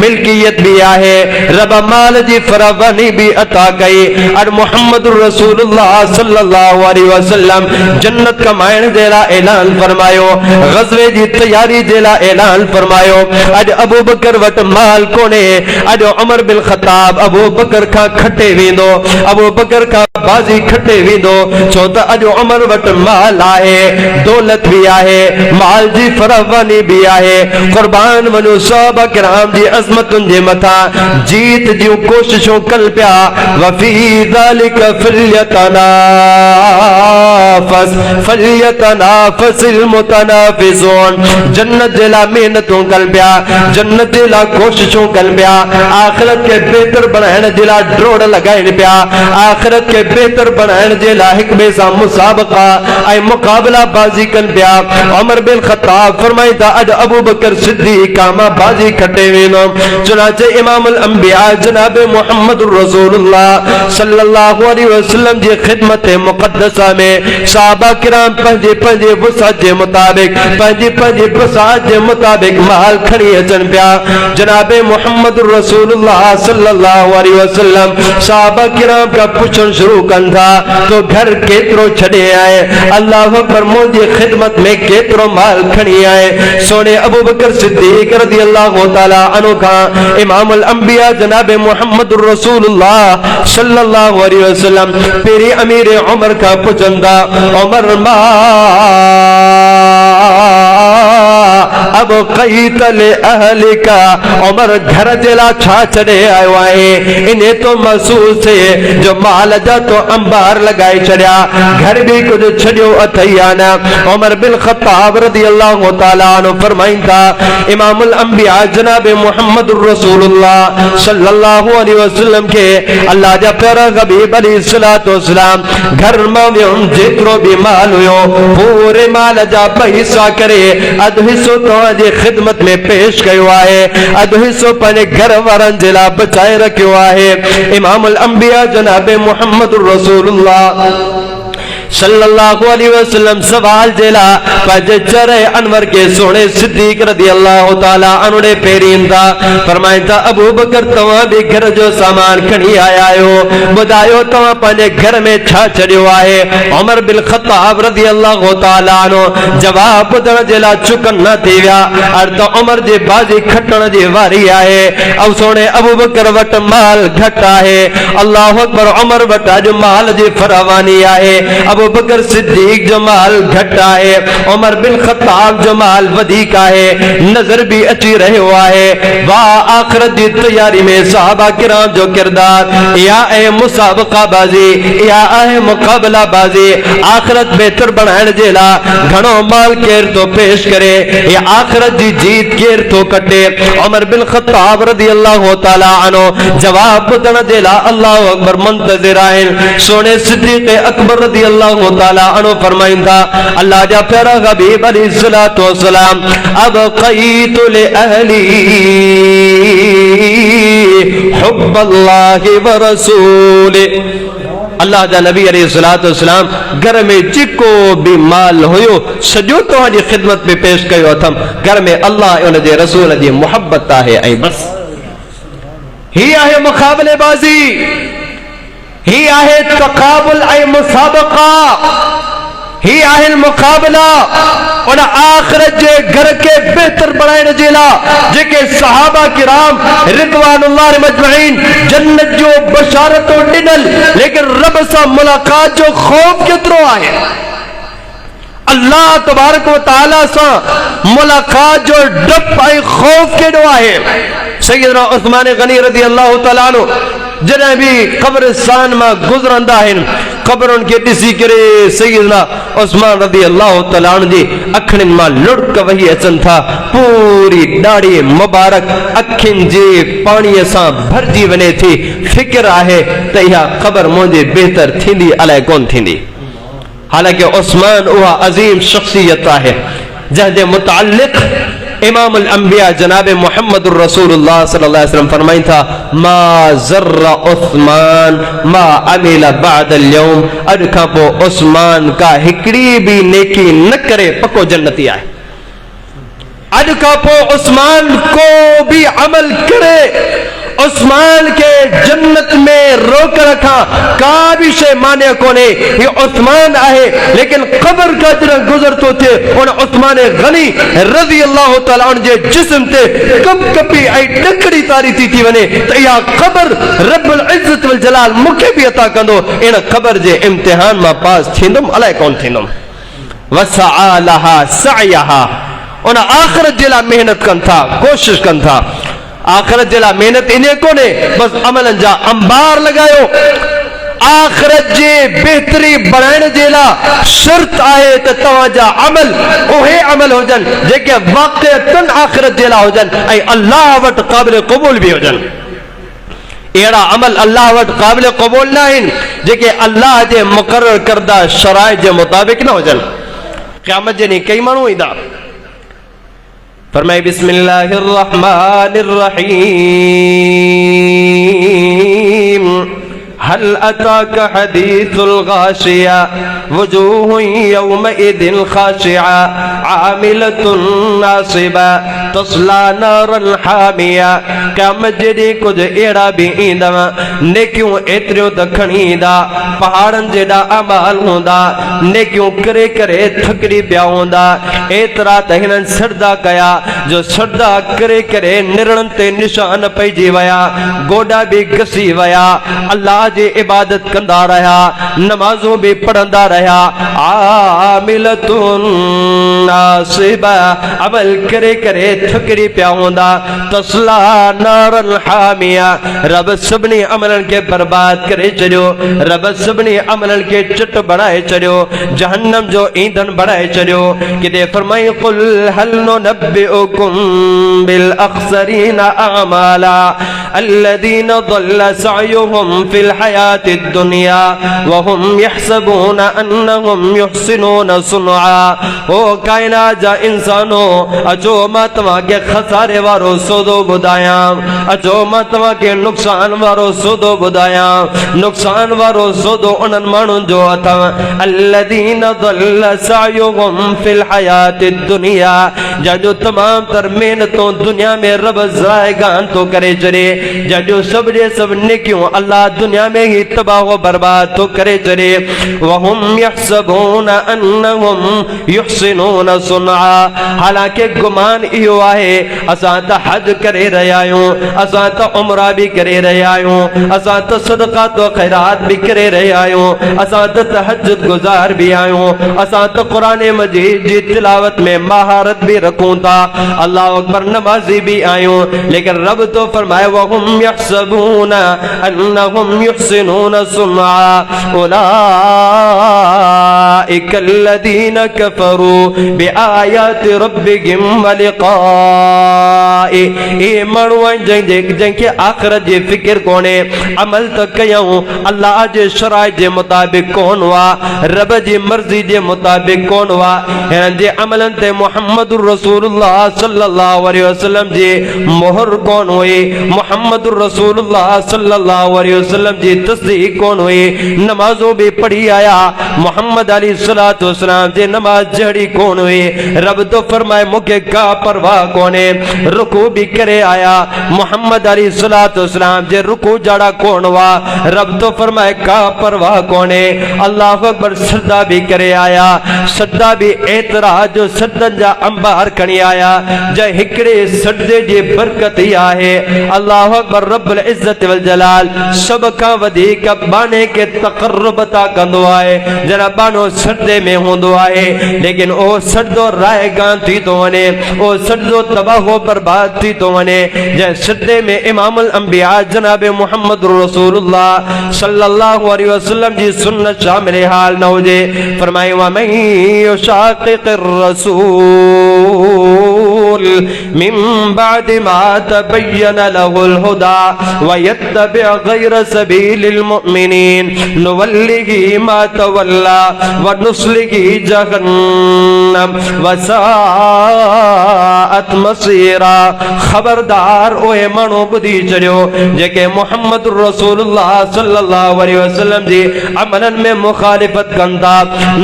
मिल्कियत भी आहे, रब माल जी फरावानी भी अता कई। अॼु मुहम्मद रसूलुल्लाह सल्लल्लाहु अलैहि वसल्लम जन्नत कमाइण जे लाइ ऐलान फरमायो, ग़ज़वे जी तैयारी जे लाइ ऐलान फरमायो। अॼु अबू बकर वटि माल कोने, अॼु उमर बिन ख़त्ताब अबू बकर खां खटे वेंदो, अबू बकर खां बाज़ी खटे वेंदो, छो त अॼु उमर वटि माल आहे, दौलत भी आहे, माल जी फरावानी भी आहे। क़ुर्बान वञो सहाबा किराम जी अज़मतुनि जे मथां जीत जूं कोशिशूं कनि पिया। वफ़ी ज़ालिका फल्यतनाफ़सिल मुतनाफ़िसून, जन्नत जे लाइ महिनतूं कनि पिया, जन्नत जे लाइ कोशिशूं कनि पिया, आख़िरत खे बेहतर बणाइण जे लाइ ड्रोड़ लॻाइनि पिया, आख़िरत खे बेहतर बनाने जे ला हिक बे सां मुसाबका ऐं मुकाबला बाजी कन पिया। उमर बिन ख़त्ताब फरमाईंदा अज अबू बकर सिद्दीक़ मां बाजी खटे वेंदो। चुनांचे इमामुल अंबिया जनाब मुहम्मद रसूलुल्लाह सल्लल्लाहु अलैहि वसल्लम जी खिदमत मुक़द्दसा में सहाबा किराम पंजे पंजे वसात जे मुताबिक पंजे वसात जे मुताबिक माल खणी अचन पिया। जनाब मुहम्मद रसूलुल्लाह सल्लल्लाहु अलैहि वसल्लम सहाबा किराम का पूछण शुरू कन था तो घर केतरो छड़े आए, अल्लाह अकबर मुझे खिदमत में केतरो माल खणी आए। सोने अबू बकर सिद्दीक रज़ियल्लाहु ताला अन्हु का इमामुल अंबिया जनाब मुहम्मद रसूलुल्लाह सल्लल्लाहु अलैहि वसल्लम पेरी अमीर उमर का पुछंदा उमर मा अब कई तले अहली का उमर घर जेला छा चढ़े आयो है। इन्हें तो महसूस है जो माल जा तो अंबार लगाई चढ़िया घर भी कुछ छड़ियो अथैया ना। उमर बिन ख़त्ताब रज़ियल्लाहु ताला अन्हु फरमाइंदा इमामुल अंबिया जनाब मुहम्मद रसूलुल्लाह सल्लल्लाहु अलैहि वसल्लम के अल्लाह जा प्यारा हबीब अलैहिस्सलातु वस्सलाम घर में वियुम जेतिरो भी माल हुयो पूरे माल जा पैसा करे अध हिस्सो तव्हांजी खिदमत में पेश कयो आहे, अध हिस्सो पंहिंजे घर वारनि जे लाइ बचाए रखियो आहे। इमामुल अंबिया जनाब मुहम्मद रसूलुल्लाह सल्लल्लाहु अलैहि वसल्लम सवाल जेला पंहिंजे चरे अनवर के सोने सिद्दीक रज़ियल्लाहु ताला अन्हु ॾे पेरींदा फरमाईंदा अबू बकर तव्हां भी घर जो सामान खणी आया आहियो, ॿुधायो तव्हां पंहिंजे घर में छा छॾियो आहे। उमर बिन ख़त्ताब रज़ियल्लाहु ताला अन्हु जवाब ॿुधण जे लाइ चुकन न थी विया। अर्ध उमर जी बाजी खटण जी वारी आहे ऐं सोने अबू बकर वटि माल घटि आहे। अल्लाहु अकबर उमर वटि अॼु माल जी फरावानी आहे। अबू बकर सिद्दीक जो माल घट है, उमर बिन ख़त्ताब जो माल वधीक है। नजर भी अची रहो है वाह आखिरत की तैयारी में सहाबा किराम जो किरदार या है मुसाबका बाजी या है मुकाबला बाजी। आखिरत बेहतर बनाने जे लाइ घणो माल केर तो पेश करे या आखिरत की जीत केर तो कटे। उमर बिन ख़त्ताब रज़ियल्लाहु ताला अन्हु जवाब ॿुधण जे लाइ अल्लाहु अकबर मुंतज़िर आहिनि। सोने सिद्दीक़ अकबर रज़ियल्लाहु ताला अन्हु फरमाइंदा अल्लाह जा प्यारा हबीब अलैहिस्सलातु वस्सलाम अब क़ईतु ले अहली हुब्बल्लाहि व रसूले। अल्लाह जा नबी अलैहिस्सलातु वस्सलाम घर में जेको भी माल हुयो सॼो तव्हांजी खिदमत में पेश कयो अथम। घर में अल्लाह ऐं उन जे रसूल जी मोहब्बत आहे ऐं बस। ही आहे मुक़ाबलेबाज़ी, ही आहे तक़ाबुल ऐं मुसाबका, ही आहे मुकाबला उन आखिरत जे घर के बेहतर बनाने जे लाइ जेके सहाबा किराम रिदवानुल्लाह मजमईन जन्नत जो बशारतो ॾिनल लेकिन रब सां मुलाकात जो खौफ केतिरो आहे। अल्लाह तबारक व तआला सां मुलाकात जो डप ऐं खौफ केॾो आहे। सैयदना उस्मान गनी रज़ियल्लाहु तआला अन्हु जॾहिं भी कब्रिस्तान में गुजरंदा आहिनि कब्रुनि खे ॾिसी करे सैयदना उस्मान रज़ियल्लाहु तआला अन्हु जी अखियुनि मां लुढ़क वही अचनि था। पूरी ॾाढ़ी मुबारक अखियुनि जे पाणीअ सां भरिजी वञे थी। फिक्र आहे त इहा क़ब्र मुंहिंजी बेहतर थींदी अलाए कोन थींदी। हालांकि उस्मान उहा अज़ीम शख्सियत है जंहिंजे मुतालिक़ इमामुल अंबिया जनाब मुहम्मद रसूलुल्लाह सल्लल्लाहु अलैहि वसल्लम फरमाइन था मा ज़र्रा उस्मान मा अमिला बअदल यौम। अॼु खां पोइ उस्मान का हिकिड़ी भी नेकी न करे पको जन्नती आहे। अॼु खां पोइ उस्मान को भी अमल करे उस्मान के जन्नत में रोक रखा का भी शे माने कोने। ये उस्मान आहे लेकिन कब्र का जरा गुजर तो थे उन उस्मान गनी रज़ी अल्लाह तआला अन्हु जे जिस्म ते कप कपी आई डकड़ी तारी थी वने त या कब्र रब्बुल इज्जत वल जलाल मुखे भी अता कंदो। इन कब्र जे इम्तिहान में पास थींदुम अलाए कौन थींदुम। वसआलहा सअयहा उन आखिरत जे लाइ मेहनत कन था कोशिश कन था। आखिरत जे लाइ मेहनत इन्हें कोने बस अमलन जा अंबार लगायो। आखिरत जे बेहतरी बढ़ाने जे लाइ शर्त आहे त तव्हांजा अमल उहे अमल हुजन जेके वाक़अतन आखिरत जे लाइ हुजन ऐं अल्लाह वटि क़ाबिल क़बूल भी हुजन। एड़ा अमल अल्लाह वट काबिल कबूल ना आहिनि जेके अल्लाह जे मुक़र्रर करदा शराइत जे मुताबिक न हुजनि। क़यामत जे ॾींहुं कई माण्हू ईंदा। फरमाए बिस्मिल्लाहिर रहमानिर रहीम हल अताक हदीसुल गाशिया वजूहुन यौमइदिन खाशिआ आमिलतुन नासिबा तस्ला नारन हामिया। क़यामत जे ॾींहुं कुछ अहिड़ा भी ईंदव नेकियूं एतिरियूं त खणी ईंदा पहाड़नि जेॾा अमाल हूंदा नेकियूं करे करे थकिजी पिया हूंदा एतिरा त हिननि सजदा कया जो सजदा करे करे निरणनि ते निशान पइजी विया गोॾा बि घसी विया अल्लाह जी इबादत कंदा रहा नमाज़ूं भी पढ़ंदा रहा। आमिलतुन नासिबा अमल करे करे थकिजी पिया हूंदा तस्ला नारन हामिया। रब सभिनी अमलनि खे बर्बाद करे छॾियो रब सभिनी अमलनि खे चिट बणाए छॾियो जहन्नम जो ईंधन बणाए छॾियो। किथे फरमाई कुल हल नुनब्बिउकुम बिल अख़सरीन अमाला अल्लज़ीन ضل सअयुहुम फिल हयातिद दुनिया वहुम यहसबून अन्नहुम युहसिनून सुनआ। ओ कायनात जा इंसानो अचो मां तव्हांखे खसारे वारो सौदो ॿुधायां अचो मां तव्हांखे नुक़सान वारो सौदो ॿुधायां। नुक़सान वारो सौदो उन्हनि माण्हुनि जो अथव अल्लज़ीन ضل सअयुहुम फिल हयातिद दुनिया जंहिंजो तमाम तर मेहनतूं दुनिया में रब ज़ायगान तो करे छॾे जंहिंजो सभु जे सभु नेकियूं अल्लाह दुनिया में ही तबाह बर्बाद तो करे छॾे। वहुम यहसबून अन्नहुम युहसिनून सुनआ। हालांकि गुमान इहो आहे असां त हज करे रहिया आहियूं असां त उमरा भी करे रहिया आहियूं असां त सदका तो खैरात भी करे रहिया आहियूं असां त तहज्जुद गुज़ार भी आहियूं असां त क़ुरान मजीद जी तिलावत में महारत भी रखूं था अल्लाह अकबर नमाज़ी भी आहियूं लेकिन रब तो फरमाए वहुम यहसबून अन्नहुम युहसिनून सुनआ उलाइकल्लज़ीन कफ़रू बिआयाति रब्बिहिम व लिक़ाइ। ए माण्हू जंहिंखे आख़िरत जी फिक्र कोन्हे अमल त कयूं अल्लाह जे शराइत जे मुताबिक कोन हुआ रब जी मर्ज़ी जे मुताबिक कोन हुआ हिननि जे अमलनि ते मुहम्मदुर रसूलुल्लाह सल्लल्लाहु अलैहि वसल्लम जी मोहर कोन हुई मुहम्मदुर रसूलुल्लाह सल्लल्लाहु अलैहि वसल्लम जी तस्दीक कोन हुई। नमाज़ों भी पढ़ी आया मोहम्मद अली सलातो सलाम जे नमाज जड़ी कोन हुई रब तो फरमाए मूंखे का परवाह कोने। रुकू भी करे आया मोहम्मद अली सलातो सलाम जे रुकू जड़ा कोन हुआ रब तो फरमाए का परवाह कोने। अल्लाह अकबर सजदा भी करे आया सजदा भी एतरा जो सजदन जा अंबार खणी आया जंहिं हिकिड़े सजदे जी बरकत ही आहे। अल्लाह अकबर रब्बुल इज्जत वल जलाल सब का वधीक बाने के तकर्रुब ता कंदो आहे जरा बानो सजदे में होंदो आहे लेकिन ओ सजदो रायगान थी तो वने ओ सजदो तबाह बर्बाद थी तो वने जंहिं सजदे में इमामुल अंबिया जनाब मुहम्मद रसूलुल्लाह सल्लल्लाहु अलैहि वसल्लम जी सुन्नत शामिल हाल न हुजे। फरमाए व मन युशाक़िक़िर रसूल मिन बाद मा तबय्यन लहुल हुदा व यत्तबि गैर सबीलिल मुमिनीन नुवल्लिही मा तवल्ला व नुस्लिही जहन्नम व साअत मसीरा। खबरदार ओए माण्हू ॿुधी छॾियो जेके मुहम्मद रसूलुल्लाह सल्लल्लाहु अलैहि वसल्लम जी अमलनि में मुखालिफत कनि था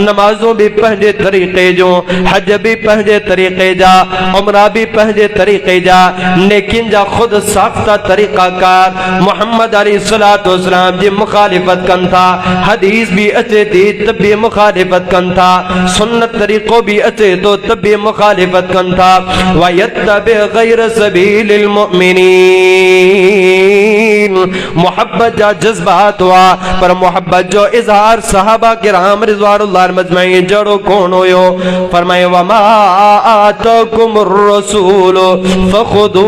नमाज़ूं भी पंहिंजे तरीक़े जो हज भी पंहिंजे तरीक़े जा उमरा भी पंहिंजे तरीक़े जा नेकिन जा खुद साख्ता तरीक़ाकार मुहम्मद अली सलातो सलाम जी मुखालिफत कनि था हदीस भी अचे थी तब भी मुखालिफत कनि था सुन्नत तरीक़ो भी अचे तो तब भी मुखालिफत कनि था व यत्तबि गैर सबीलिल मुमिनीन। मोहब्बत जा जज्बात हुआ पर मोहब्बत जो इजहार सहाबा किराम रिज़वानुल्लाह मजमईन जड़ो कोन हुयो। फरमाए व मा आताकुमुर रसूल फखुदू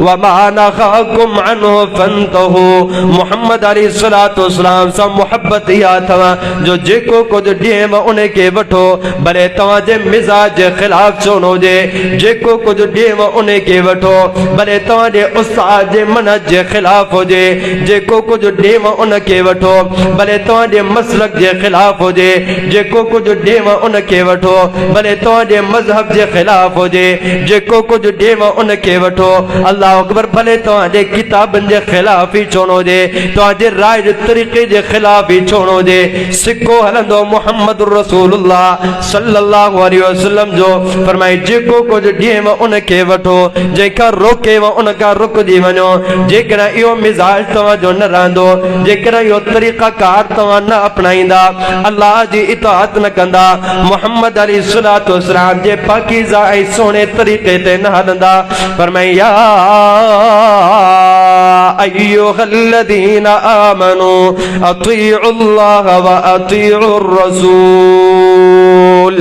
व मा नहाकुम अन्हु फंतहू। मोहम्मद अली सलातो सलाम सां मोहब्बत इहा अथव जो जेको कुछ ॾिएव उन खे वठो भले तव्हांजे मिज़ाज जे ख़िलाफ़ छो न हुजे जेको कुछ ॾेव उन के वठो भले तव्हांजे उस्ताद जे मनहज जे ख़िलाफ़ हुजे जेको कुछ ॾेव उन के वठो भले तव्हांजे मसलक जे ख़िलाफ़ हुजे जेको कुछ ॾेव उन के वठो भले तव्हांजे मज़हब जे ख़िलाफ़ हुजे जेको कुछ ॾेव उन के वठो अल्लाह अकबर भले तव्हांजे किताबनि जे ख़िलाफ़ ही छो न हुजे तव्हांजे राय जे तरीक़े जे ख़िलाफ़ ही छो न हुजे सिको हलंदो मुहम्मद रसूलुल्लाह सल्लल्लाहु अलैहि वसल्लम जो फरमाए जेको कुछ ॾेव उन के वठो जेका रोकेव उन खां रुकजी वञो जेकर इहो मिज़ाज तव्हांजो न रहंदो जेकर इहो तरीक़ाकार तव्हां न अपनाईंदा अल्लाह जी इताअत न कंदा मुहम्मद अलैहिस्सलातु वस्सलाम जे पाकीज़ा ऐं सुहिणे तरीक़े ते न हलंदा फरमाए या अय्युहल्लज़ीना आमनू अतीउल्लाह व अतीउर रसूल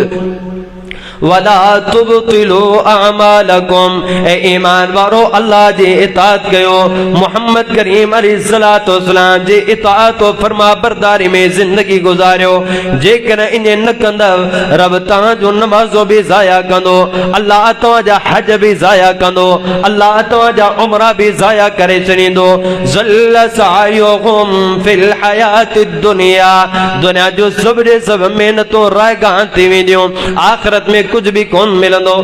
वला तुबतिलू अमालकुम ए ईमान वारो अल्लाह जी इताअत कयो मोहम्मद करीम अलैहिस्सलातु वस्सलाम जी इताअत व फरमा बरदारी में जिंदगी गुजारियो जेकर इन न कंदव रब तव्हांजो नमाज़ो भी ज़ाया कंदो अल्लाह तव्हांजा हज भी ज़ाया कंदो अल्लाह तव्हांजा उमरा भी ज़ाया करे छॾींदो ज़ल्ल सअयुहुम फिल हयाति दुनिया दुनिया जो सब जे सब मेहनतों रायगान थी वेंदियूं आखिरत में कुछ भी कौन मिलंदो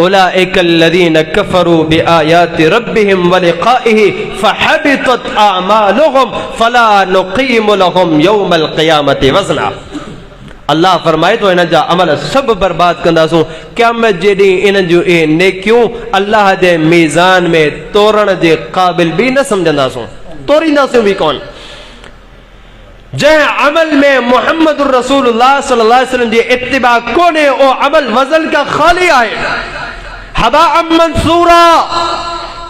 उलाइक अल्लज़ीना कफ़रू बिआयाति रब्बिहिम व लिक़ाइहि फहबितत अअमालुहुम फला नुक़ीमु लहुम यौमल क़ियामति वज़ना अल्लाह फरमाए तो इन जा अमल सब बर्बाद कंदासूं क़यामत जे ॾींहुं इन जूं ए नेकियूं अल्लाह जे मीज़ान में तोरण जे क़ाबिल भी न समझंदासूं तोरींदासूं भी कौन जै अमल में मुहम्मद रसूलुल्लाह सल्लल्लाहु अलैहि वसल्लम जी इत्तिबा कोने ओ अमल वजन का खाली आए हवा मंसूरा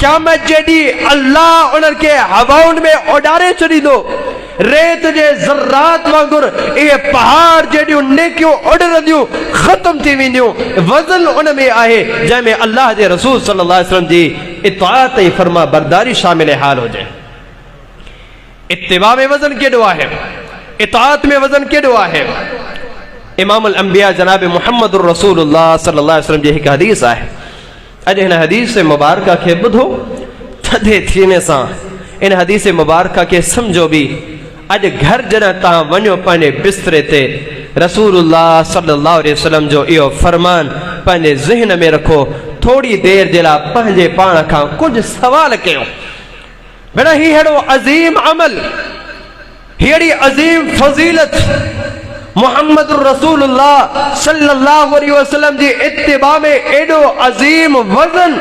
क़यामत जेडी अल्लाह उन के हवाउन में उडारे छॾींदो रेत जे ज़र्रात वांगुर ये पहाड़ जेडियूं नेकियूं उड़ंदियूं खत्म थी वेंदियूं वजन उन में आहे जंहिंमें अल्लाह जे रसूल सल्लल्लाहु अलैहि वसल्लम जी इताअत ऐं फरमा बरदारी शामिल हाल हुजे इत्तिबा में वजन केॾो आहे इताअत में वजन केॾो आहे इमामुल अंबिया जनाब मुहम्मद रसूलुल्लाह सल्लल्लाहु अलैहि वसल्लम जी हिकु हदीस आहे अॼु हिन हदीस मुबारक खे ॿुधो थधे थीने सां इन हदीस मुबारक खे सम्झो बि अॼु घर जॾहिं तव्हां वञो पंहिंजे बिस्तरे ते रसूलुल्लाह सल्लल्लाहु अलैहि वसल्लम जो इहो फरमान पंहिंजे ज़हन में रखो थोड़ी देर जे लाइ पंहिंजे पाण खां कुझु सवाल कयो बेटा ही हेड़ो अजीम अमल हेड़ी अजीम फजीलत मुहम्मद रसूलुल्लाह सल्लल्लाहु अलैहि वसल्लम जी इत्तिबा में एडो अजीम वजन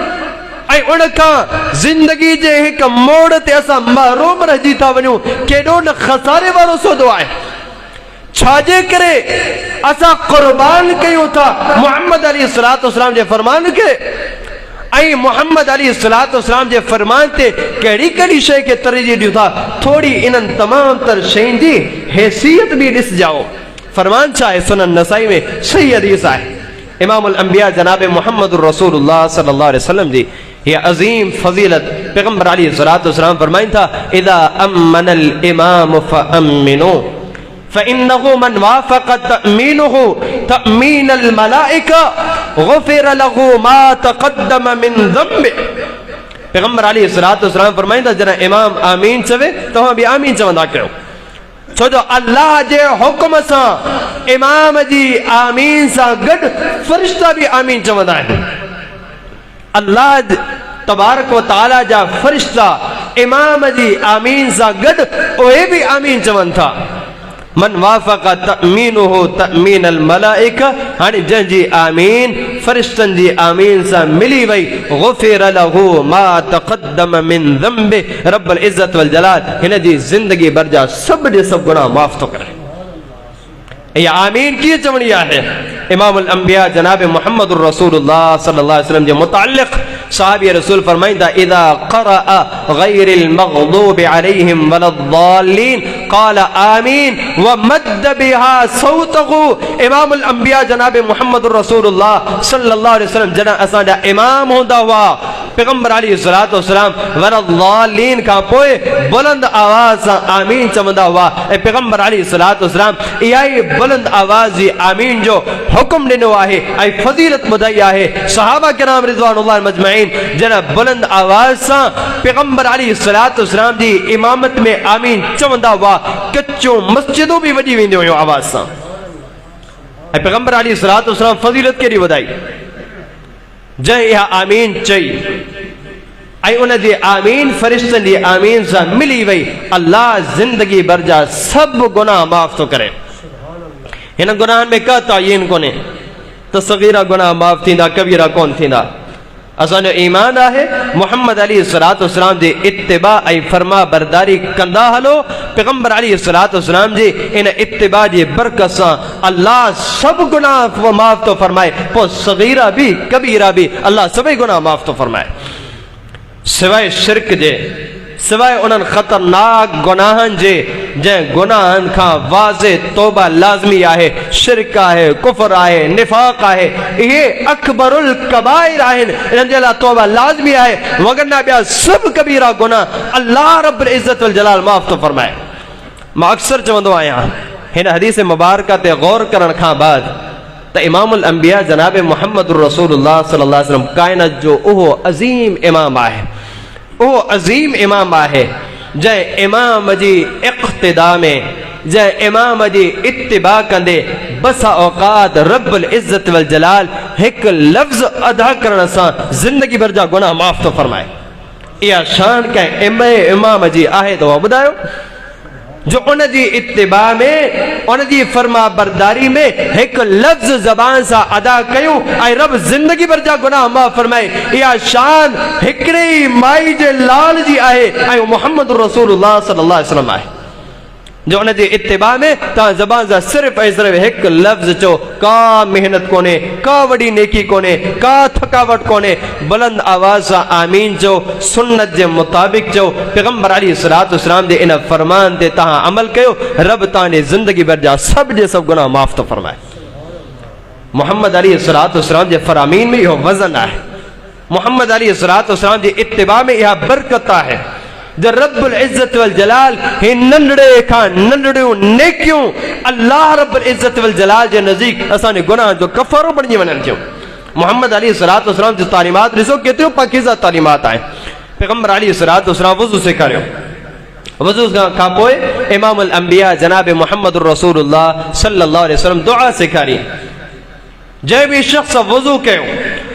ऐं उन खां जिंदगी जे हिक मोड़ ते असां महरूम रहिजी था वञूं केॾो न खसारे वारो सौदो आहे छाजे करे असां कुर्बान कयूं था मुहम्मद अलैहिस्सलातु वस्सलाम जे फरमान खे ऐं मुहम्मद अलैहिस्सलातु वस्सलाम जे फरमान ते कहिड़ी कहिड़ी शइ खे तरजीह ॾियूं था थोड़ी इन्हनि तमाम तर शयुनि जी हैसियत भी ॾिस जाओ फरमान छा आहे सुनन नसाई में सही हदीस आहे इमामुल अंबिया जनाब मुहम्मद रसूलुल्लाह सल्लल्लाहु अलैहि वसल्लम जी ये अजीम फजीलत पैगंबर अलैहिस्सलातु वस्सलाम फरमाइन था इदा अमनल इमाम फअमिनु फ़इन्नहु मन वाफ़क़ तअमीनुहु तअमीनल मलाइका गुफ़िर लहु मा तक़द्दम मिन ज़म्बि पैगंबर अलैहिस्सलातु वस्सलाम फरमाइन था जॾहिं इमाम आमीन चवे तव्हां बि आमीन चवंदा कयो छो जो अल्लाह जे हुक्म सां इमाम जी आमीन सां गॾु फ़रिश्ता भी आमीन चवंदा आहिनि अल्लाह तबारक व तआला जा फ़रिश्ता इमाम जी आमीन सां गॾु उहे भी आमीन चवनि था मन वाफ़क़ तअमीनुहु तअमीनल मलाइका हाणे जंहिंजी आमीन फ़रिश्तनि जी आमीन सां मिली वई गुफ़िर लहु मा तक़द्दम मिन ज़म्बि रब्बुल इज़्ज़त वल जलाल हिन जी ज़िंदगी भर जा सब जे सब गुनाह माफ़ थो करे ये आमीन कीअं चवणी आहे इमामुल अंबिया जनाब मुहम्मद रसूलुल्लाह सल्लल्लाहु अलैहि वसल्लम जे मुतालिक़ साहबी रसूल फरमाइंदा इदा क़रअ गैरिल मग़दूबि अलैहिम वलद्दालीन क़ाल आमीन व मद्द बिहा सौतहु इमामुल अंबिया जनाब मुहम्मद रसूलुल्लाह सल्लल्लाहु अलैहि वसल्लम जॾहिं असांजा इमाम हूंदा हुआ पैगंबर अलैहिस्सलातु वस्सलाम वरद्दालीन का पोए बुलंद आवाज सां आमीन चवंदा हुआ ऐं पैगंबर अलैहिस्सलातु वस्सलाम इहा बुलंद आवाज जी आमीन जो हुक्म ॾिनो आहे ऐं फज़ीलत ॿुधाई आहे। सहाबा किराम रिज़वानुल्लाह मजमईन जन बुलंद आवाज सां पैगंबर अलैहिस्सलातु वस्सलाम जी इमामत में आमीन चवंदा हुआ, कच्चो मस्जिदों भी वॼी वेंदियूं हुयूं आवाज सां। ऐं पैगंबर अलैहिस्सलातु वस्सलाम फज़ीलत केॾी वधाई जंहिं इहा आमीन चई ऐं उन जी आमीन फ़रिश्तनि जी आमीन सां मिली वई। अल्लाह ज़िंदगी भर जा सभु गुनाह माफ़ थो करे। हिन गुनाहनि में का तायीन कोन्हे त सगीरा गुनाह माफ़ थींदा, कबीरा कोन थींदा। असांजो ईमान आहे मुहम्मद अलैहिस्सलातु वस्सलाम जी इत्तिबा ऐं फरमा बरदारी कंदा हलो। पैगंबर अलैहिस्सलातु वस्सलाम जी इन इत्तिबा जी बरकत सां अल्लाह सब गुनाह माफ़ थो फरमाए, पोइ सगीरा भी कबीरा भी अल्लाह सभई गुनाह माफ़ थो फरमाए। सिवाय शिरक जे, सिवाय उन्हनि ख़तरनाक गुनाहनि जे जंहिं गुनाहनि खां वाज़े तौबा लाज़मी आहे। शिरक आहे, कुफ़र आहे, निफ़ाक़ आहे, इहे अकबरुल कबाइर आहिनि, इन्हनि जे लाइ तौबा लाज़मी आहे। वगरना ॿिया सभु कबीरा गुनाह अल्लाह रब्बुल इज़्ज़त वल जलाल माफ़ थो फरमाए। मां अक्सर चवंदो आहियां हिन हदीस मुबारका ते गौर करण खां बाद त इमामुल अंबिया जनाब मुहम्मदुर रसूलुल्लाह सल्लल्लाहु अलैहि वसल्लम कायनात जो उहो अज़ीम इमाम आहे, उहो अज़ीम इमाम आहे जंहिं इमाम जी इक़्तिदा में, जंहिं इमाम जी इत्तिबा कंदे बसा औक़ात रब्बुल इज़्ज़त वल जलाल हिकु लफ़्ज़ अदा करण सां ज़िंदगी भर जा गुनाह माफ़ थो फरमाए। इहा शान कंहिं इमाम जी आहे त उहा ॿुधायो जो उन जी इत्तिबा में, उन जी फरमा बरदारी में हिकु लफ़्ज़ ज़बान सां अदा कयूं ऐं रब ज़िंदगी भर जा गुनाह माफ़ फरमाए। इहा शान हिकिड़े ई माई जे लाल जी आहे ऐं मुहम्मद रसूलुल्लाह सल्लल्लाहु अलैहि वसल्लम आहे जो उन जी इत्तिबा में तव्हां ज़बान सां सिर्फ़ ऐं सिर्फ़ हिकु लफ़्ज़ चओ, का मेहनत कोन्हे, का वॾी नेकी कोन्हे, का थकावट कोन्हे, बुलंद आवाज़ सां आमीन चओ, सुन्नत जे मुताबिक़ चओ, पैगंबर अलैहिस्सलातु वस्सलाम जे इन फरमान ते तव्हां अमल कयो, रब तव्हांजी ज़िंदगी भर जा सभु जे सभु गुनाह माफ़ थो फरमाए। मुहम्मद अलैहिस्सलातु वस्सलाम जे फरामीन में इहो वज़न आहे, मुहम्मद अलैहिस्सलातु वस्सलाम जी इत्तिबा में इहा बरकत आहे जो रब्बुल इज़्ज़त वल जलाल ही नंढड़े खां नंढड़ियूं नेकियूं अल्लाह रब्बुल इज़्ज़त वल जलाल जे नज़दीक असांजे गुनाह जो कफ़ारो बणिजी वञनि थियूं। मुहम्मद अलैहिस्सलातु वस्सलाम जी तालीमात ॾिसो केतिरियूं पाकीज़ा तालीमात आहिनि। पैगंबर अलैहिस्सलातु वस्सलाम वज़ू सेखारियो, वज़ू खां पोइ इमामुल अंबिया जनाब मुहम्मदुर रसूलुल्लाह सल्लल्लाहु अलैहि वसल्लम दुआ सेखारी। जंहिं बि शख़्स वज़ू कयो,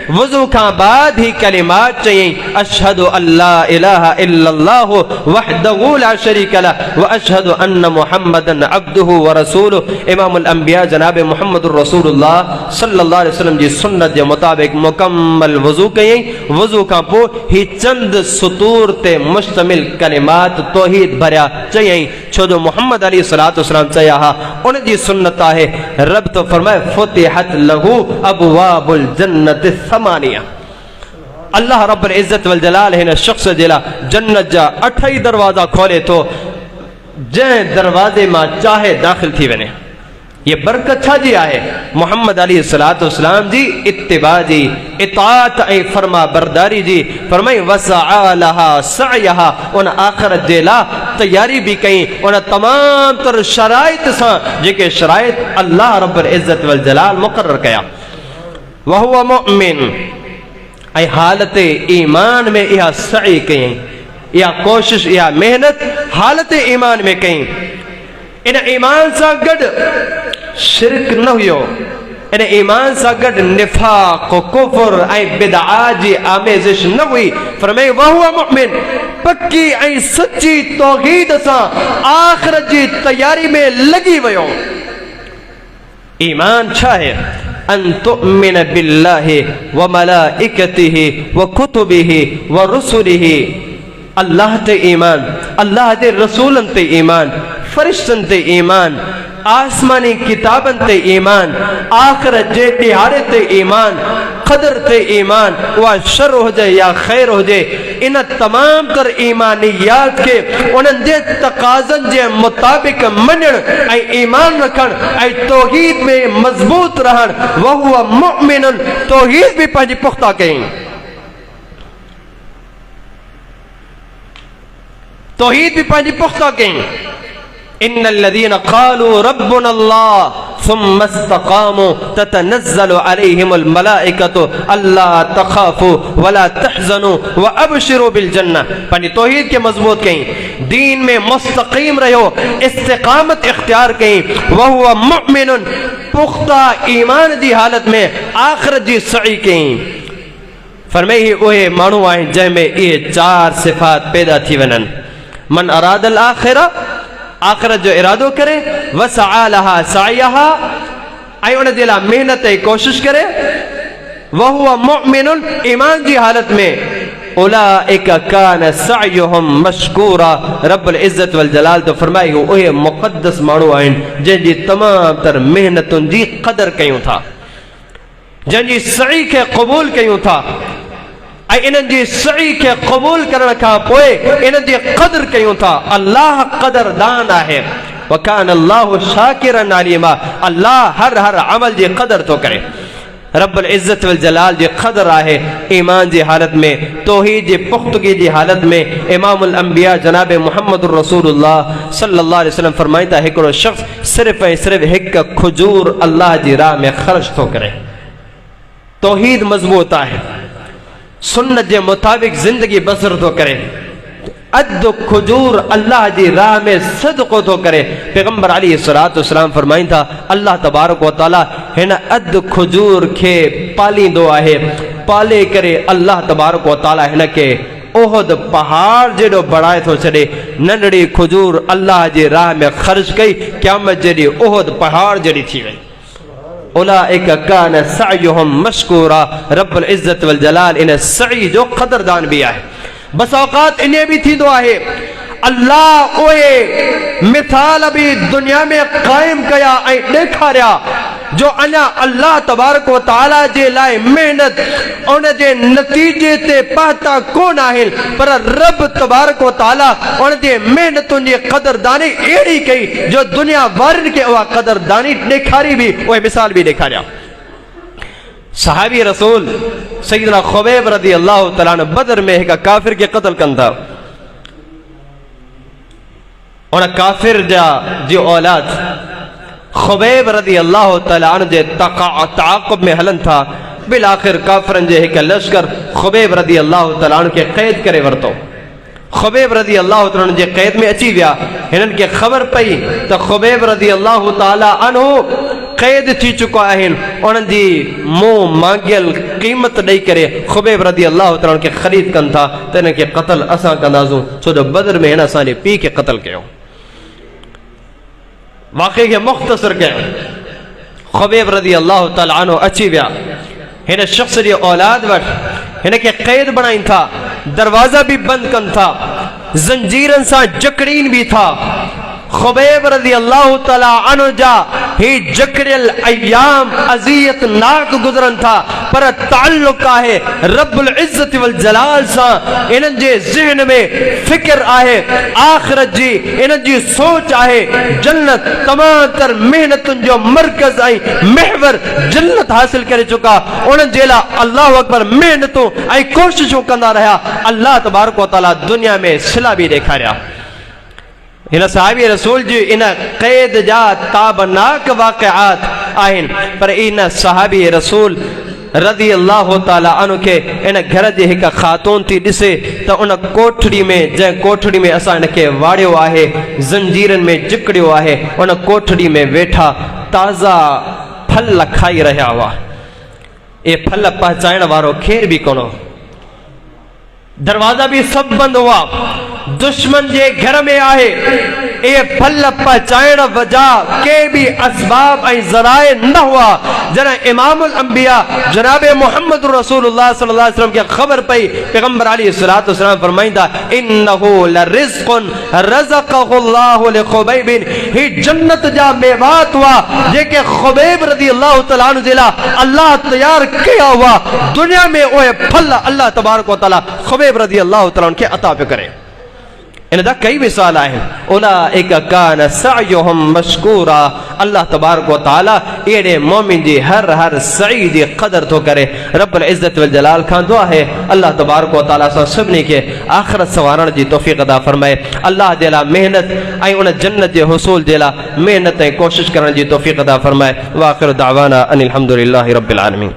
वज़ू खां बाद ही कलिमात चयईं, अशहदु अल्ला इलाहा इल्लल्लाहु वहदहु ला शरीका लहु व अशहदु अन्न मुहम्मदन अब्दुहु व रसूलुहु। इमामुल अंबिया जनाब मुहम्मदुर रसूलुल्लाह सल्लल्लाहु अलैहि वसल्लम जी सुन्नत जे मुताबिक़ मुकम्मल वज़ू कयईं। वज़ू खां पोइ ही चंद सुतूर ते मुश्तमिल कलिमात तौहीद भरिया चयईं, छो जो मुहम्मद अलैहिस्सलातु वस्सलाम चया हा, उन जी सुन्नत आहे, रब तो फरमाए फुतिहत लहू अबवाबुल जन्नति समानिया। अल्लाह रब्बुल इज़्ज़त वल जलाल हिन शख्स जे लाइ जन्नत जा 8 दरवाज़ा खोले थो, जंहिं दरवाज़े मां चाहे दाख़िल थी वञे। ये बरकत छा जी आहे? मुहम्मद अलैहिस्सलातु वस्सलाम जी इत्तिबा जी, इताअत ऐं फरमा बरदारी जी। फरमाई वसअलहा सअयहा, उन आख़िरत जे लाइ तैयारी भी कई उन तमाम तर शराइत सां जेके शराइत अल्लाह रब्बुल इज़्ज़त वल जलाल मुक़र्रर कया। वहुवा मुमिन, ऐं हालत ईमान में इहा सई कई, इहा कोशिश, इहा मेहनत हालत ईमान में कई। इन ईमान सां गॾु शिरक न हुयो, इन ईमान सां गॾु निफाक़, कुफ्र ऐं बिदअत जी आमेज़िश न हुई। फरमाई वहुवा मुमिन, पक्की ऐं सच्ची तौहीद सां आख़िरत जी तैयारी में लगी वियो। ईमान छा आहे? अन तुमिन बिल्लाहि व मलाइकतिहि व कुतुबिहि व रुसुलिहि, अल्लाह ते ईमान, अल्लाह जे रसूलन ते ईमान, फरिश्तन ते ईमान, आसमानी किताबन ते ईमान, आखिरत जे ॾिहाड़े ते ईमान, क़दर ते ईमान, उहा शर हुजे या ख़ैर हुजे, इन तमाम तर ईमानियात के उन्हनि जे तक़ाज़नि जे मुताबिक़ मञण ऐं ईमान रखण ऐं तौहीद में मज़बूत रहण। वहुवा मुमिनुन, तौहीद भी पंहिंजी पुख्ता कई। तौहीद भी पंहिंजी पुख्ता कई। इन्नल्लज़ीना क़ालू रब्बुनल्लाह सुम्मा इस्तक़ामू ततनज़्ज़लु अलैहिमुल मलाइकतु अल्ला तख़ाफ़ू वला तहज़नू व अबशिरू बिल जन्नह। पंहिंजी तौहीद के मज़बूत कई, दीन में मुस्तक़ीम रहो, इस्तिक़ामत इख्तियार कई। वहुवा मुमिनुन, पुख्ता ईमान जी हालत में आख़िरत जी सई कई। फरमाई उहे माण्हू आहिनि जंहिंमें इहे चार सिफ़ात पैदा थी वञनि। मन अरादल आख़िरा, आख़िरत जो इरादो करे, वसआ लहा सायहा, ऐं उन जे लाइ महिनत ऐं कोशिश करे। वहुवा मुमिनुन, ईमान जी हालत में। उलाइका कान सअयुहुम मशकूरा, रब्बुल इज़्ज़त वल जलाल तो फरमाई उहे मुक़द्दस माण्हू आहिनि जंहिंजी तमाम तर महिनतुनि जी क़दर कयूं था, जंहिंजी सई खे क़बूल कयूं था, ऐं इन्हनि जी सई खे क़बूल करण खां पोइ इन्हनि जी क़दर कयूं था। अल्लाह क़दरदान आहे। वकान अल्लाहु शाकिरन अलीमा, अल्लाह हर हर अमल जी क़दर थो करे। रब्बुल इज़्ज़त वल जलाल जी क़दर आहे ईमान जी हालत में, तौहीद जी पुख्तगी जी हालत में। इमामुल अंबिया जनाब मुहम्मदुर रसूलुल्लाह सल्लल्लाहु अलैहि वसल्लम फरमाईंदा, हिकिड़ो शख़्स सिर्फ़ ऐं सिर्फ़ हिकु खजूर अल्लाह जी राह में ख़र्च थो करे। तौहीद मज़बूत आहे, सुन्नत जे मुताबिक़ ज़िंदगी बसर थो करे, अधु खजूर अल्लाह जी राह में सदको थो करे। पैगंबर अलैहिस्सलातु वस्सलाम फरमाइनि था, अल्लाह तबारक व तआला हिन अधु खजूर खे पालींदो आहे, पाले करे अल्लाह तबारक व तआला हिन खे ओहद पहाड़ जेॾो बढ़ाए थो छॾे। नंढड़ी खजूर अल्लाह जी राह में ख़र्च कई, क़यामत जहिड़ी ओहद पहाड़ जहिड़ी थी वई। उलाइका कान सअयुहुम मशकूरा, रब्बुल इज़्ज़त वल जलाल इन सई जो क़दरदान भी आहे। बस औक़ात इन भी थींदो आहे, अल्लाह उहे मिसाल भी दुनिया में क़ाइम कया ऐं ॾेखारिया जो अञा अल्लाह तबारक व तआला जे लाइ महिनत उन जे नतीजे ते पहुता कोन आहिनि, पर रब तबारक व तआला उन जे महिनतुनि जी क़दरदानी अहिड़ी कई जो दुनिया वारनि खे उहा क़दरदानी ॾेखारी बि, उहे मिसाल बि ॾेखारिया। सहाबी रसूल सैयदना खुबैब रज़ी अल्लाह तआला अन्हु बदर में हिक काफ़िर खे क़त्ल कनि था। उन काफ़िर जा जी औलाद खुबैब रज़ी अल्लाह तआला अन्हु जे ताक़ुब में हलन था। बिल आख़िर काफ़िरनि जे हिक लश्कर खुबैब रज़ी अल्लाह तआला अन्हु खे क़ैद करे वरितो। खुबैब रज़ी अल्लाह तआला अन्हु जे क़ैद में अची विया। हिननि खे ख़बर पई त खुबैब रज़ी अल्लाह तआला अन्हु क़ैद थी चुका आहिनि। उन्हनि जी मुंहुं मांगियल क़ीमत ॾेई करे खुबैब रज़ी अल्लाह तआला खे ख़रीद कनि था त हिन खे क़त्ल असां कंदासूं, छो जो बदर में हिन असांजे पीउ खे क़त्ल कयो। वाक़े खे मुख़्तसर कयो। खुबैब रज़ी अल्लाह तआला अन्हु अची विया हिन शख़्स जी औलाद वटि, हिन खे क़ैद बणाइनि था, दरवाज़ा भी बंदि कनि था, ज़ंजीरनि सां जकड़ीनि भी था। खुबैब रज़ी अल्लाह तआला अन्हु जा ही जकड़ियल अयाम अज़ियतनाक गुज़रनि था, पर ताल्लुक़ आहे रब्बुल इज़्ज़त वल जलाल सां। इन्हनि जे ज़हन में फ़िक्र आहे आख़िरत जी, इन्हनि जी सोच आहे जन्नत। तमाम तर महिनतुनि जो मर्कज़ ऐं महवर जन्नत हासिल करे चुका। उन्हनि जे लाइ अल्लाहु अकबर महिनतूं ऐं कोशिशूं कंदा रहिया। अल्लाह तबारक व तआला दुनिया में सिला भी ॾेखारिया। हिन सहाबी रसूल जी इन क़ैद जा ताबनाक वाक़िआत आहिनि, पर इन सहाबी रसूल रज़ी अल्लाह तआला अन्हु खे इन घर जी हिक ख़ातून थी ॾिसे त उन कोठड़ी में, जंहिं कोठड़ी में असां हिन खे वाड़ियो आहे, ज़ंजीरनि में जिकड़ियो आहे, उन कोठड़ी में वेठा ताज़ा फल खाई रहिया हुआ। ये फल पहुचाइण वारो केर बि कोन हो। दरवाज़ा भी सब बंद हुआ। दुश्मन जे घर में आहे। ये फल पहुचाइण वजह के भी असबाब ऐं ज़राए न हुआ। जरा इमामुल अंबिया जनाब मुहम्मद रसूलुल्लाह सल्लल्लाहु अलैहि वसल्लम के खबर पई, पैगंबर अलैहिस्सलातु वस्सलाम फरमाइंदा, इन्नहु लरिज़्क़ुन रज़क़हुल्लाहु लिखुबैबिन, ही जन्नत जा मेवात हुआ जेके खुबैब रज़ी अल्लाह तआला अन्हु जे लाइ अल्लाह तैयार कया हुआ। दुनिया में उहे फल अल्लाह तबारक व तआला खुबैब रज़ी अल्लाह तआला खे अता पियो करे। इन दा कई मिसाल आहिनि। उलाइक कान सअयुहुम मशकूरा, अल्लाह तबारक व तआला एड़े मोमिन जी हर हर सई जी कदर तो करे। रब्बुल इज्जत वल जलाल खां दुआ है अल्लाह तबारक व तआला असां सभिनी खे आखिरत सवारण जी तौफीक अता फरमाए। अल्लाह जे लाइ मेहनत ऐं उन जन्नत जे हुसूल जे लाइ मेहनत ऐं कोशिश करण जी तौफीक अता फरमाए। व आखिर दावाना अनिल हम्दुलिल्लाहि रब्बिल आलमीन।